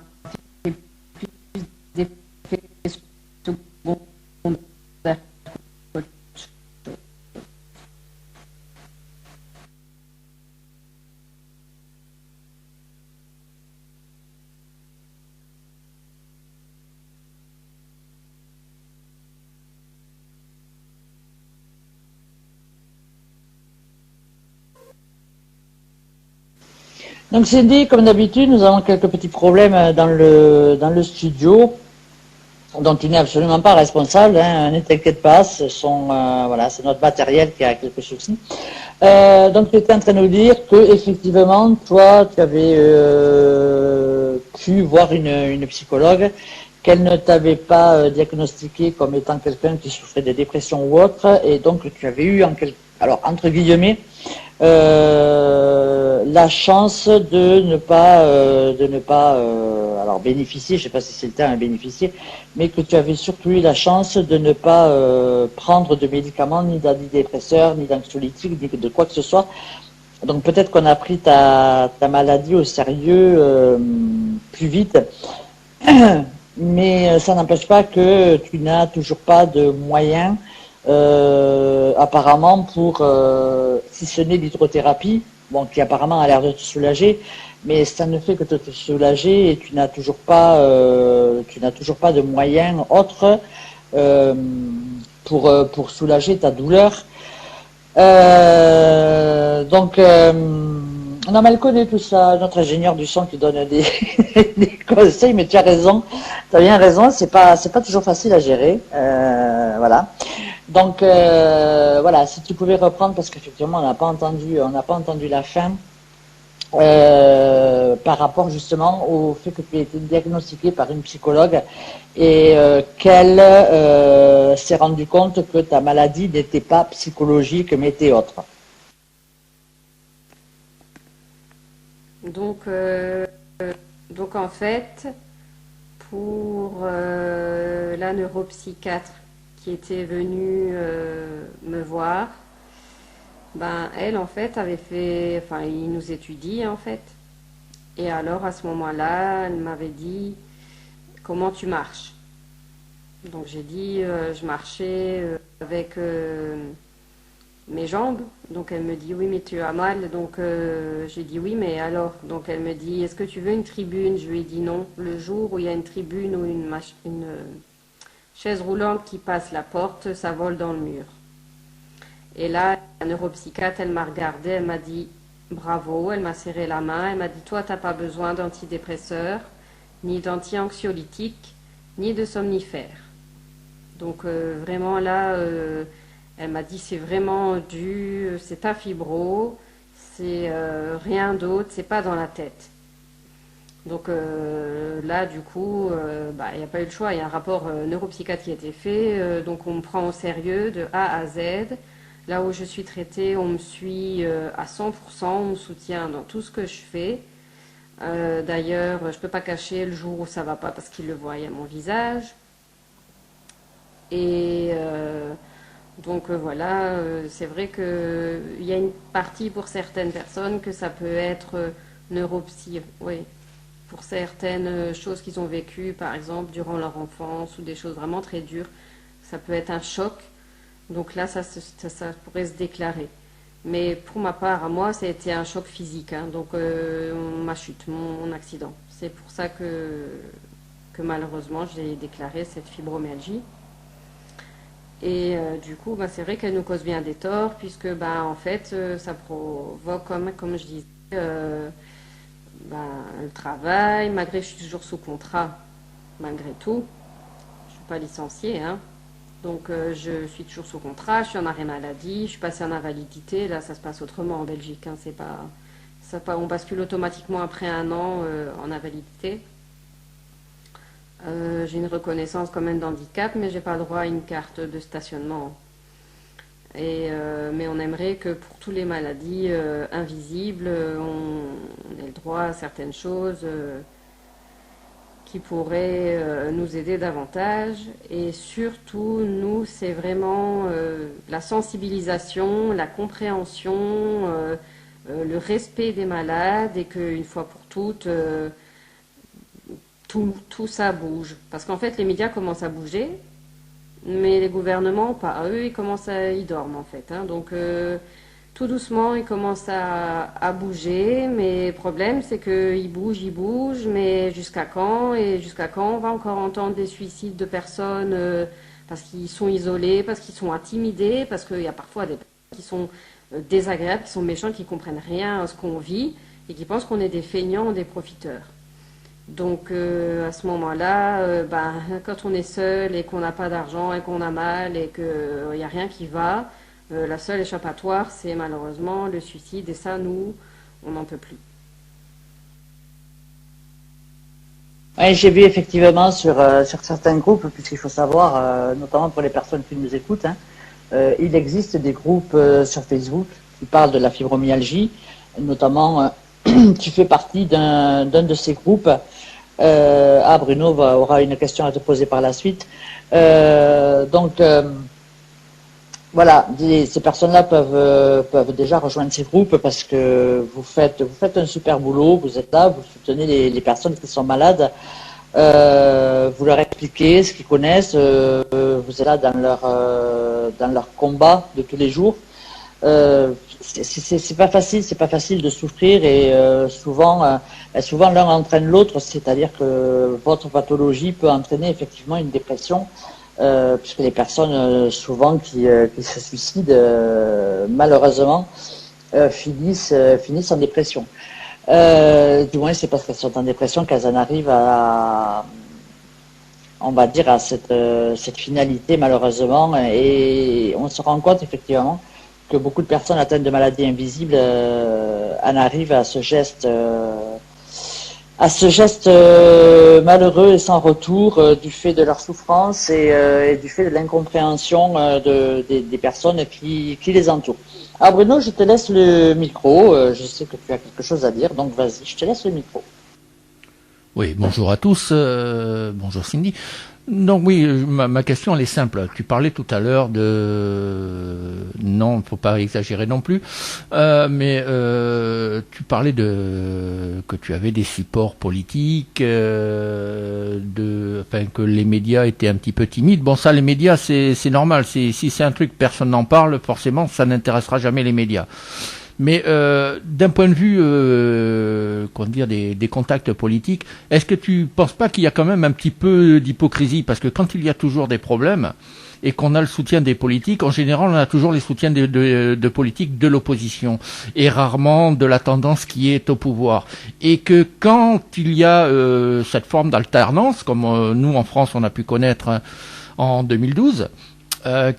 fait plus d'effets secondaires qu'autre chose. Donc Cindy, comme d'habitude, nous avons quelques petits problèmes dans le studio, dont tu n'es absolument pas responsable, hein, ne t'inquiète pas, c'est notre matériel qui a quelques soucis. Donc tu étais en train de nous dire que effectivement, toi, tu avais pu voir une psychologue, qu'elle ne t'avait pas diagnostiqué comme étant quelqu'un qui souffrait de dépression ou autre, et donc tu avais eu alors entre guillemets la chance de ne pas alors bénéficier, je ne sais pas si c'est le terme bénéficier, mais que tu avais surtout eu la chance de ne pas prendre de médicaments, ni d'antidépresseurs, ni d'anxiolytiques, ni de quoi que ce soit. Donc peut-être qu'on a pris ta maladie au sérieux plus vite, mais ça n'empêche pas que tu n'as toujours pas de moyens apparemment pour, si ce n'est l'hydrothérapie, bon, qui apparemment a l'air de te soulager, mais ça ne fait que te soulager et tu n'as toujours pas de moyens autres pour soulager ta douleur. Non, mais elle connaît tout ça, notre ingénieur du son qui donne des, des conseils, mais tu as raison, tu as bien raison, c'est pas toujours facile à gérer, voilà. Donc, voilà, si tu pouvais reprendre, parce qu'effectivement, on n'a pas entendu la fin, par rapport justement au fait que tu aies été diagnostiqué par une psychologue et qu'elle s'est rendue compte que ta maladie n'était pas psychologique, mais était autre. Donc en fait, pour la neuropsychiatre qui était venue me voir, ben elle en fait avait fait, enfin il nous étudie en fait. Et alors à ce moment-là, elle m'avait dit comment tu marches. Donc j'ai dit je marchais avec mes jambes. Donc elle me dit oui mais tu as mal. Donc j'ai dit oui mais alors. Donc elle me dit est-ce que tu veux une tribune? Je lui ai dit non. Le jour où il y a une tribune ou une chaise roulante qui passe la porte, ça vole dans le mur. Et là, la neuropsychiatre, elle m'a regardée, elle m'a dit bravo, elle m'a serré la main, elle m'a dit toi t'as pas besoin d'antidépresseurs, ni d'anti-anxiolytiques, ni de somnifères. Donc vraiment là, elle m'a dit c'est vraiment c'est ta fibro, c'est rien d'autre, c'est pas dans la tête. Donc là du coup, il n'y a pas eu le choix, il y a un rapport neuropsychiatre qui a été fait, donc on me prend au sérieux de A à Z. Là où je suis traitée, on me suit à 100%, on me soutient dans tout ce que je fais. D'ailleurs, je ne peux pas cacher le jour où ça ne va pas parce qu'ils le voient à mon visage. Et donc voilà, c'est vrai qu'il y a une partie pour certaines personnes que ça peut être neuropsy, oui, pour certaines choses qu'ils ont vécues, par exemple, durant leur enfance ou des choses vraiment très dures, ça peut être un choc. Donc là, ça pourrait se déclarer. Mais pour ma part, à moi, ça a été un choc physique. Hein, donc ma chute, mon accident. C'est pour ça que malheureusement, j'ai déclaré cette fibromyalgie. Et du coup, c'est vrai qu'elle nous cause bien des torts, puisque en fait, ça provoque, comme je disais, le travail, malgré que je suis toujours sous contrat, malgré tout. Je ne suis pas licenciée, hein. Donc je suis toujours sous contrat, je suis en arrêt maladie, je suis passée en invalidité. Là, ça se passe autrement en Belgique. Hein, on bascule automatiquement après un an en invalidité. J'ai une reconnaissance quand même d'handicap, mais j'ai pas le droit à une carte de stationnement. Mais on aimerait que pour toutes les maladies invisibles, on ait le droit à certaines choses qui pourraient nous aider davantage. Et surtout, nous, c'est vraiment la sensibilisation, la compréhension, le respect des malades, et qu'une fois pour toutes, tout ça bouge. Parce qu'en fait, les médias commencent à bouger, mais les gouvernements, pas. Eux, ils dorment en fait. Hein. Donc, tout doucement, ils commencent à bouger, mais le problème, c'est qu'ils bougent, mais jusqu'à quand? Et jusqu'à quand on va encore entendre des suicides de personnes parce qu'ils sont isolés, parce qu'ils sont intimidés, parce qu'il y a parfois des personnes qui sont désagréables, qui sont méchants, qui ne comprennent rien à ce qu'on vit et qui pensent qu'on est des feignants, des profiteurs. Donc à ce moment-là, quand on est seul et qu'on n'a pas d'argent et qu'on a mal et qu'il n'y a rien qui va, la seule échappatoire, c'est malheureusement le suicide. Et ça, nous, on n'en peut plus. Oui, j'ai vu effectivement sur certains groupes, puisqu'il faut savoir, notamment pour les personnes qui nous écoutent, hein, il existe des groupes sur Facebook qui parlent de la fibromyalgie. Notamment, tu fais partie d'un de ces groupes. Bruno aura une question à te poser par la suite. Voilà, ces personnes-là peuvent déjà rejoindre ces groupes parce que vous faites un super boulot, vous êtes là, vous soutenez les personnes qui sont malades, vous leur expliquez ce qu'ils connaissent, vous êtes là dans leur combat de tous les jours. C'est pas facile de souffrir et souvent l'un entraîne l'autre, c'est-à-dire que votre pathologie peut entraîner effectivement une dépression puisque les personnes souvent qui se suicident, malheureusement, finissent en dépression. Du moins, c'est parce qu'elles sont en dépression qu'elles en arrivent on va dire, à cette finalité, malheureusement. Et on se rend compte, effectivement, que beaucoup de personnes atteintes de maladies invisibles en arrivent à ce geste malheureux et sans retour du fait de leur souffrance et du fait de l'incompréhension des personnes qui les entourent. Alors Bruno, je te laisse le micro. Je sais que tu as quelque chose à dire, donc vas-y, je te laisse le micro. Oui, bonjour à tous. Bonjour Cindy. Donc oui, ma question elle est simple. Tu parlais tout à l'heure non, faut pas exagérer non plus, mais tu parlais que tu avais des supports politiques, que les médias étaient un petit peu timides. Bon, ça, les médias, c'est normal. Si c'est un truc personne n'en parle, forcément, ça n'intéressera jamais les médias. Mais d'un point de vue, des contacts politiques, est-ce que tu penses pas qu'il y a quand même un petit peu d'hypocrisie? Parce que quand il y a toujours des problèmes et qu'on a le soutien des politiques, en général, on a toujours les soutiens de politiques de l'opposition et rarement de la tendance qui est au pouvoir. Et que quand il y a cette forme d'alternance, comme nous en France on a pu connaître en 2012, à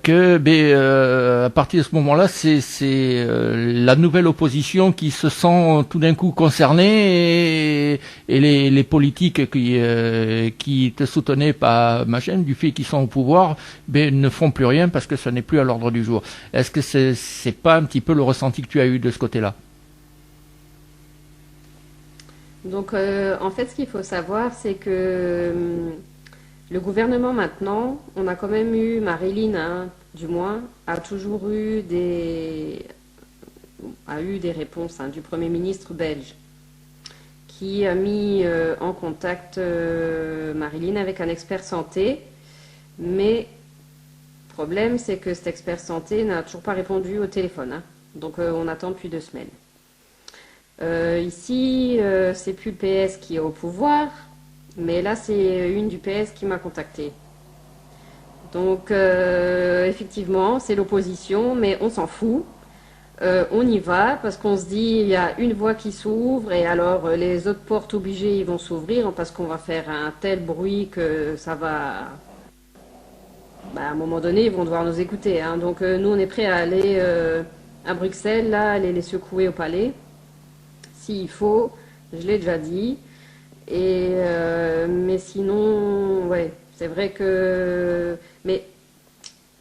partir de ce moment-là, c'est la nouvelle opposition qui se sent tout d'un coup concernée et les politiques qui te soutenaient par ma chaîne, du fait qu'ils sont au pouvoir, ne font plus rien parce que ça n'est plus à l'ordre du jour. Est-ce que c'est pas un petit peu le ressenti que tu as eu de ce côté-là? Donc, en fait, ce qu'il faut savoir, c'est que le gouvernement maintenant, on a quand même eu, Marilyn, du moins, a toujours eu des réponses du Premier ministre belge, qui a mis en contact Marilyn avec un expert santé, mais le problème c'est que cet expert santé n'a toujours pas répondu au téléphone, donc on attend depuis 2 semaines. Ici, c'est plus le PS qui est au pouvoir, mais là, c'est une du PS qui m'a contacté. Donc, effectivement, c'est l'opposition, mais on s'en fout. On y va parce qu'on se dit, il y a une voie qui s'ouvre et alors les autres portes obligées, ils vont s'ouvrir parce qu'on va faire un tel bruit que ça va... à un moment donné, ils vont devoir nous écouter. Donc, nous, on est prêts à aller à Bruxelles, là, aller les secouer au palais. S'il faut, je l'ai déjà dit. Mais sinon, ouais, c'est vrai que... Mais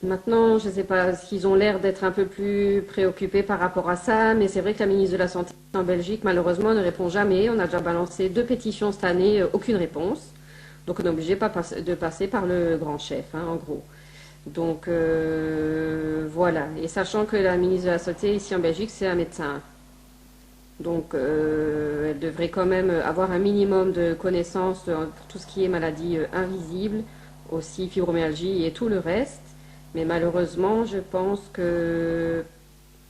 maintenant, je ne sais pas s'ils ont l'air d'être un peu plus préoccupés par rapport à ça, mais c'est vrai que la ministre de la Santé en Belgique, malheureusement, ne répond jamais. On a déjà balancé 2 pétitions cette année, aucune réponse. Donc on est obligé de passer par le grand chef, en gros. Donc voilà. Et sachant que la ministre de la Santé ici en Belgique, c'est un médecin. Donc, elle devrait quand même avoir un minimum de connaissances pour tout ce qui est maladie invisible, aussi fibromyalgie et tout le reste. Mais malheureusement, je pense que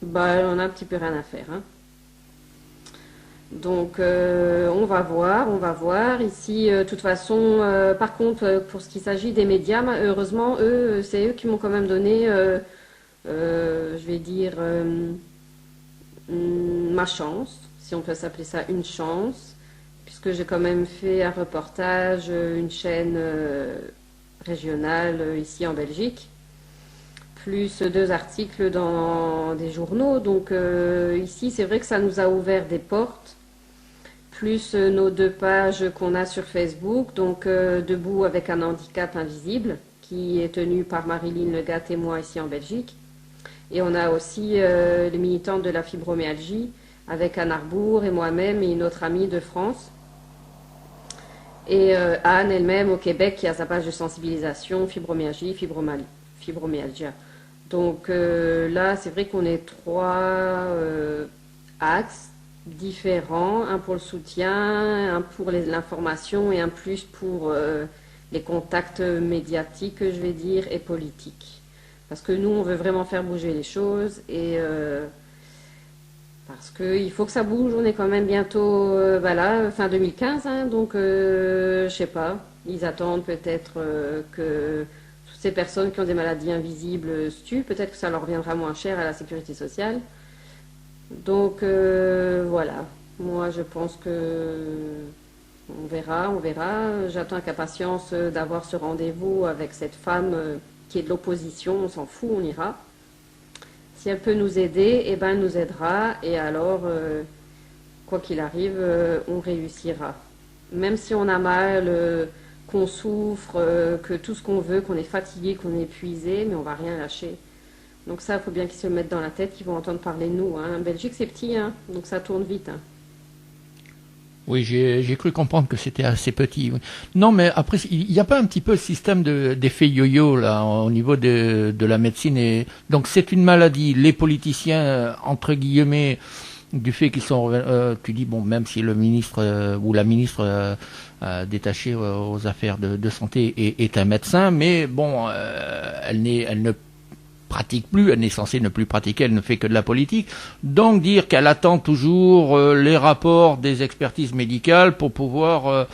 on a un petit peu rien à faire. Donc, on va voir. Ici, de toute façon, par contre, pour ce qui s'agit des médias, heureusement, c'est eux qui m'ont quand même donné, je vais dire... ma chance, si on peut s'appeler ça une chance, puisque j'ai quand même fait un reportage, une chaîne régionale ici en Belgique, plus 2 articles dans des journaux. Donc ici, c'est vrai que ça nous a ouvert des portes, plus nos 2 pages qu'on a sur Facebook, donc Debout avec un handicap invisible, qui est tenu par Marilyn Legat et moi ici en Belgique. Et on a aussi les militantes de la fibromyalgie avec Anne Arbour et moi-même et une autre amie de France. Et Anne elle-même au Québec qui a sa page de sensibilisation, fibromyalgie, fibromyalgia. Donc là, c'est vrai qu'on est 3 axes différents, un pour le soutien, un pour l'information et un plus pour les contacts médiatiques, je vais dire, et politiques. Parce que nous, on veut vraiment faire bouger les choses et parce qu'il faut que ça bouge. On est quand même bientôt, fin 2015, donc je sais pas. Ils attendent peut-être que toutes ces personnes qui ont des maladies invisibles se tuent, peut-être que ça leur reviendra moins cher à la sécurité sociale. Donc voilà, moi je pense que on verra. J'attends avec impatience d'avoir ce rendez-vous avec cette femme qui est de l'opposition, on s'en fout, on ira. Si elle peut nous aider, eh ben elle nous aidera, et alors, quoi qu'il arrive, on réussira. Même si on a mal, qu'on souffre, que tout ce qu'on veut, qu'on est fatigué, qu'on est épuisé, mais on va rien lâcher. Donc ça, il faut bien qu'ils se le mettent dans la tête, qu'ils vont entendre parler de nous. Hein. En Belgique, c'est petit, hein, donc ça tourne vite. Hein. Oui, j'ai cru comprendre que c'était assez petit. Oui. Non, mais après, il n'y a pas un petit peu le système d'effet yo-yo là au niveau de la médecine et donc c'est une maladie. Les politiciens, entre guillemets, du fait qu'ils sont, tu dis bon, même si le ministre ou la ministre détachée aux affaires de santé est un médecin, mais bon, elle ne pratique plus, elle est censée ne plus pratiquer, elle ne fait que de la politique. Donc dire qu'elle attend toujours les rapports des expertises médicales pour pouvoir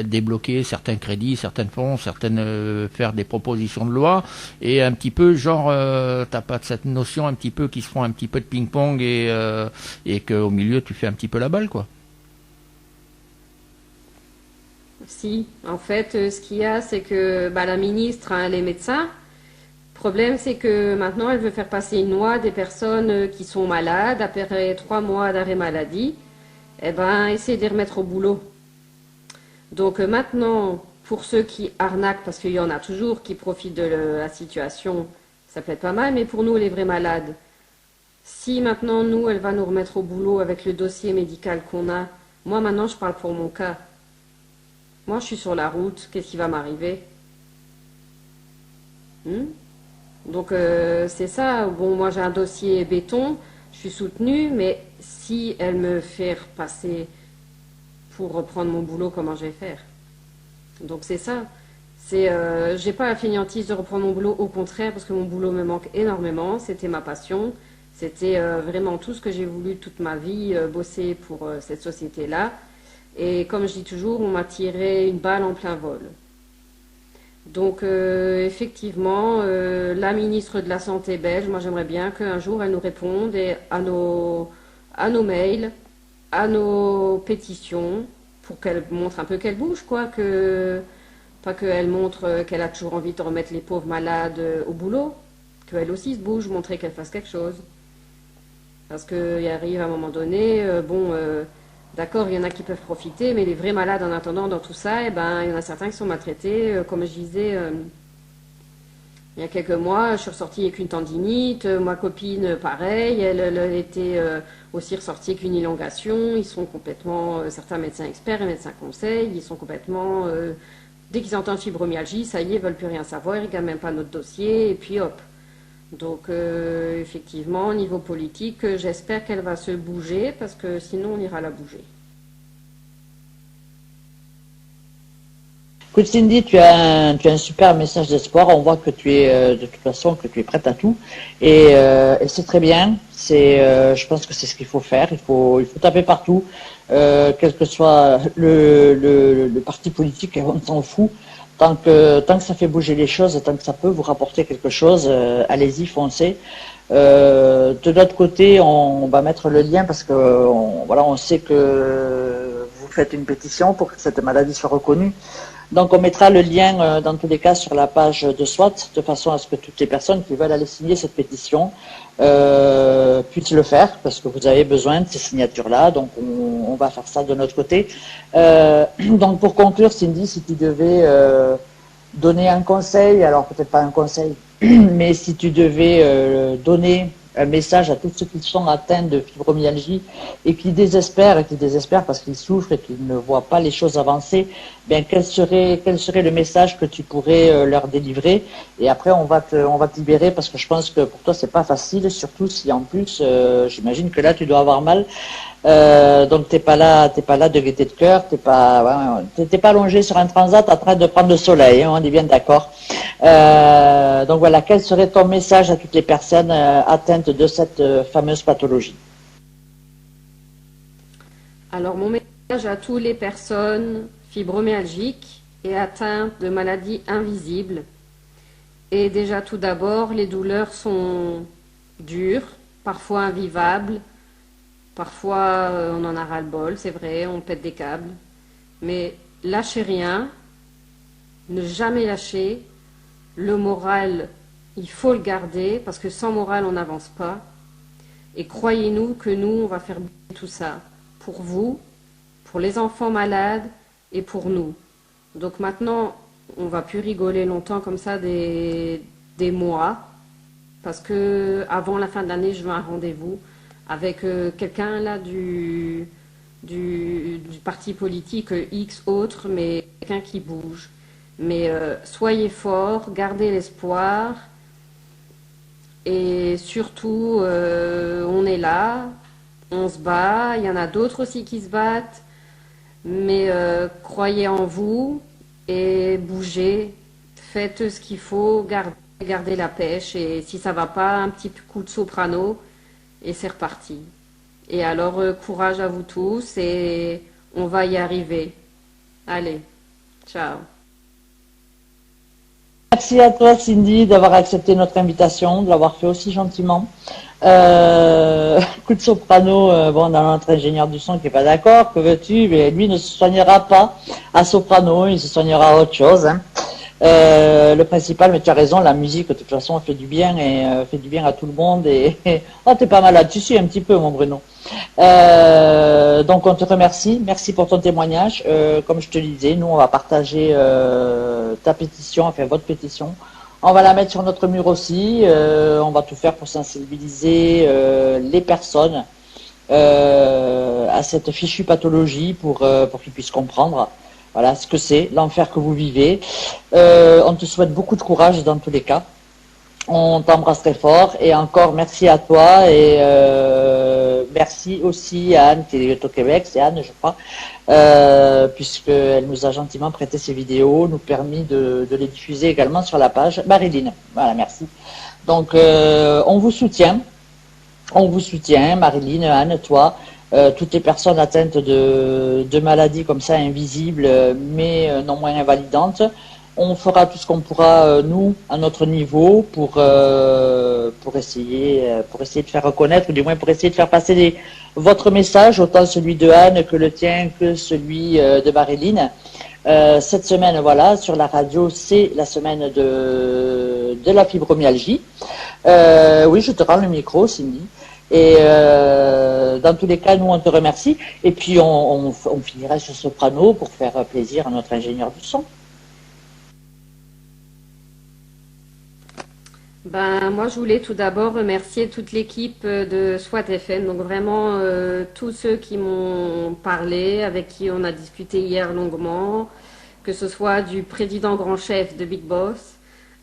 débloquer certains crédits, certains fonds, faire des propositions de loi, et un petit peu genre t'as pas cette notion un petit peu qui se font un petit peu de ping-pong et qu'au milieu tu fais un petit peu la balle quoi. Si, en fait, ce qu'il y a, c'est que la ministre, hein, elle est médecin. Le problème, c'est que maintenant, elle veut faire passer une loi des personnes qui sont malades, après 3 mois d'arrêt maladie, eh ben, essayer de les remettre au boulot. Donc maintenant, pour ceux qui arnaquent, parce qu'il y en a toujours qui profitent de la situation, ça peut être pas mal, mais pour nous, les vrais malades, si maintenant, nous, elle va nous remettre au boulot avec le dossier médical qu'on a, moi maintenant, je parle pour mon cas. Moi, je suis sur la route, qu'est-ce qui va m'arriver? Donc, c'est ça. Bon, moi, j'ai un dossier béton, je suis soutenue, mais si elle me fait repasser pour reprendre mon boulot, comment je vais faire? Donc, c'est ça. J'ai pas la fainéantise de reprendre mon boulot, au contraire, parce que mon boulot me manque énormément. C'était ma passion. C'était vraiment tout ce que j'ai voulu toute ma vie, bosser pour cette société-là. Et comme je dis toujours, on m'a tiré une balle en plein vol. Donc effectivement, la ministre de la Santé belge, moi j'aimerais bien qu'un jour elle nous réponde à nos mails, à nos pétitions, pour qu'elle montre un peu qu'elle bouge, quoi, pas qu'elle montre qu'elle a toujours envie de remettre les pauvres malades au boulot, qu'elle aussi se bouge, montrer qu'elle fasse quelque chose. Parce qu'il arrive à un moment donné, d'accord, il y en a qui peuvent profiter, mais les vrais malades en attendant dans tout ça, il y en a certains qui sont maltraités. Comme je disais, il y a quelques mois, je suis ressortie avec une tendinite, ma copine pareil, elle était aussi ressortie avec une élongation. Ils sont complètement, certains médecins experts et médecins conseils, ils sont complètement, dès qu'ils entendent fibromyalgie, ça y est, ils veulent plus rien savoir, ils ne regardent même pas notre dossier, et puis hop. Donc effectivement, au niveau politique, j'espère qu'elle va se bouger, parce que sinon on ira la bouger. Écoute Cindy, tu as un super message d'espoir. On voit que tu es de toute façon que tu es prête à tout, et c'est très bien. Je pense que c'est ce qu'il faut faire. Il faut taper partout, quel que soit le parti politique, on s'en fout. Tant que ça fait bouger les choses, tant que ça peut vous rapporter quelque chose, allez-y, foncez. De notre côté, on va mettre le lien parce que on sait que vous faites une pétition pour que cette maladie soit reconnue. Donc on mettra le lien dans tous les cas sur la page de SWAT, de façon à ce que toutes les personnes qui veulent aller signer cette pétition puissent le faire, parce que vous avez besoin de ces signatures-là. Donc on va faire ça de notre côté. Donc pour conclure, Cindy, si tu devais donner un conseil, alors peut-être pas un conseil, mais si tu devais donner un message à tous ceux qui sont atteints de fibromyalgie et qui désespèrent parce qu'ils souffrent et qu'ils ne voient pas les choses avancer, bien quel serait le message que tu pourrais leur délivrer? Et après on va te libérer, parce que je pense que pour toi c'est pas facile, surtout si en plus j'imagine que là tu dois avoir mal. Donc t'es pas là de gaieté de cœur, t'es pas allongé sur un transat en train de prendre le soleil, hein, on est bien d'accord. Donc voilà, quel serait ton message à toutes les personnes atteintes de cette fameuse pathologie? Alors mon message à toutes les personnes fibromyalgiques est atteinte de maladies invisibles. Et déjà tout d'abord, les douleurs sont dures, parfois invivables, parfois on en a ras-le-bol, c'est vrai, on pète des câbles. Mais lâchez rien, ne jamais lâcher. Le moral, il faut le garder, parce que sans moral, on n'avance pas. Et croyez-nous que nous, on va faire tout ça pour vous, pour les enfants malades et pour nous. Donc maintenant, on va plus rigoler longtemps comme ça des mois, parce que avant la fin de l'année, je veux un rendez-vous avec quelqu'un là du parti politique X autre, mais quelqu'un qui bouge. Mais soyez forts, gardez l'espoir, et surtout, on est là, on se bat, il y en a d'autres aussi qui se battent, mais croyez en vous et bougez, faites ce qu'il faut, gardez la pêche, et si ça va pas, un petit coup de soprano, et c'est reparti. Et alors, courage à vous tous, et on va y arriver. Allez, ciao. Merci à toi, Cindy, d'avoir accepté notre invitation, de l'avoir fait aussi gentiment. Coup de soprano, bon, on a notre ingénieur du son qui n'est pas d'accord, que veux-tu, mais lui ne se soignera pas à soprano, il se soignera à autre chose. Hein. Le principal, mais tu as raison, la musique, de toute façon, fait du bien et fait du bien à tout le monde. Oh, t'es pas malade, tu suis un petit peu, mon Bruno. Donc, on te remercie. Merci pour ton témoignage. Comme je te le disais, nous, on va partager ta pétition, enfin votre pétition. On va la mettre sur notre mur aussi. On va tout faire pour sensibiliser les personnes à cette fichue pathologie pour qu'ils puissent comprendre. Voilà ce que c'est, l'enfer que vous vivez. On te souhaite beaucoup de courage dans tous les cas. On t'embrasse très fort. Et encore merci à toi. Et merci aussi à Anne qui est au Québec. C'est Anne, je crois. Puisqu'elle nous a gentiment prêté ses vidéos, nous permis de les diffuser également sur la page Marilyn. Voilà, merci. Donc, on vous soutient. On vous soutient, Marilyn, Anne, toi. Toutes les personnes atteintes de maladies comme ça invisibles mais non moins invalidantes, on fera tout ce qu'on pourra nous à notre niveau pour essayer de faire reconnaître, ou du moins pour essayer de faire passer votre message, autant celui de Anne que le tien que celui de Marilyn. Cette semaine, voilà, sur la radio, c'est la semaine de la fibromyalgie. Oui, je te rends le micro, Cindy. Et dans tous les cas, nous, on te remercie. Et puis, on finira sur soprano pour faire plaisir à notre ingénieur du son. Ben, moi, je voulais tout d'abord remercier toute l'équipe de SWAT FM. Donc, vraiment, tous ceux qui m'ont parlé, avec qui on a discuté hier longuement, que ce soit du président grand chef de Big Boss,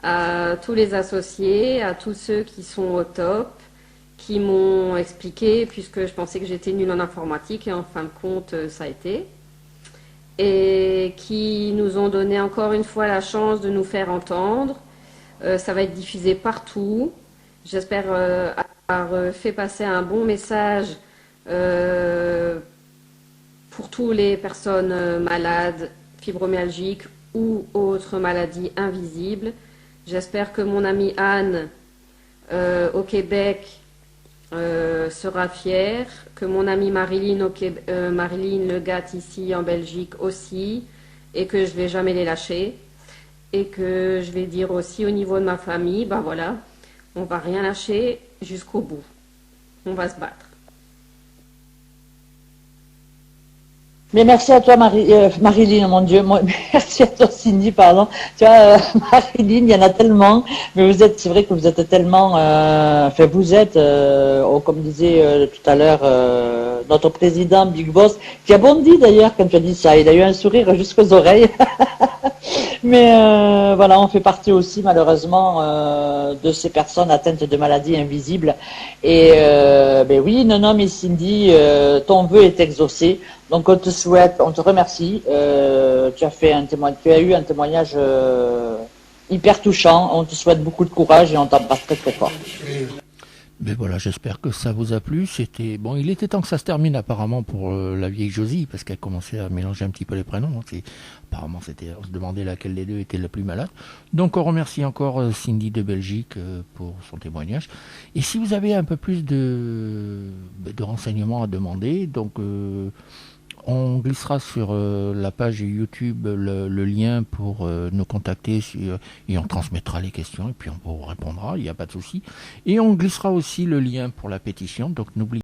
à tous les associés, à tous ceux qui sont au top, qui m'ont expliqué, puisque je pensais que j'étais nulle en informatique, et en fin de compte, ça a été, et qui nous ont donné encore une fois la chance de nous faire entendre. Ça va être diffusé partout. J'espère avoir fait passer un bon message pour toutes les personnes malades, fibromyalgiques ou autres maladies invisibles. J'espère que mon amie Anne au Québec sera fière, que mon amie Marilyn, Marilyn Le Gatt ici en Belgique aussi, et que je ne vais jamais les lâcher, et que je vais dire aussi au niveau de ma famille, ben voilà, on va rien lâcher jusqu'au bout, on va se battre. Mais merci à toi, Marilyn, mon Dieu. Merci à toi, Cindy, pardon. Tu vois, Marilyn, il y en a tellement. Mais c'est vrai que vous êtes tellement, enfin, vous êtes, comme disait tout à l'heure notre président Big Boss, qui a bondi d'ailleurs quand tu as dit ça. Il a eu un sourire jusqu'aux oreilles. Mais voilà, on fait partie aussi malheureusement de ces personnes atteintes de maladies invisibles. Et ben oui, non, mais Cindy, ton vœu est exaucé. Donc on te souhaite, on te remercie. Tu as eu un témoignage hyper touchant. On te souhaite beaucoup de courage et on t'embrasse très très fort. Mais voilà, j'espère que ça vous a plu. C'était bon, il était temps que ça se termine apparemment pour la vieille Josie, parce qu'elle commençait à mélanger un petit peu les prénoms. Apparemment, on se demandait laquelle des deux était la plus malade. Donc, on remercie encore Cindy de Belgique pour son témoignage. Et si vous avez un peu plus de renseignements à demander, donc on glissera sur la page YouTube le lien pour nous contacter et on transmettra les questions et puis on vous répondra, il n'y a pas de souci. Et on glissera aussi le lien pour la pétition, donc n'oubliez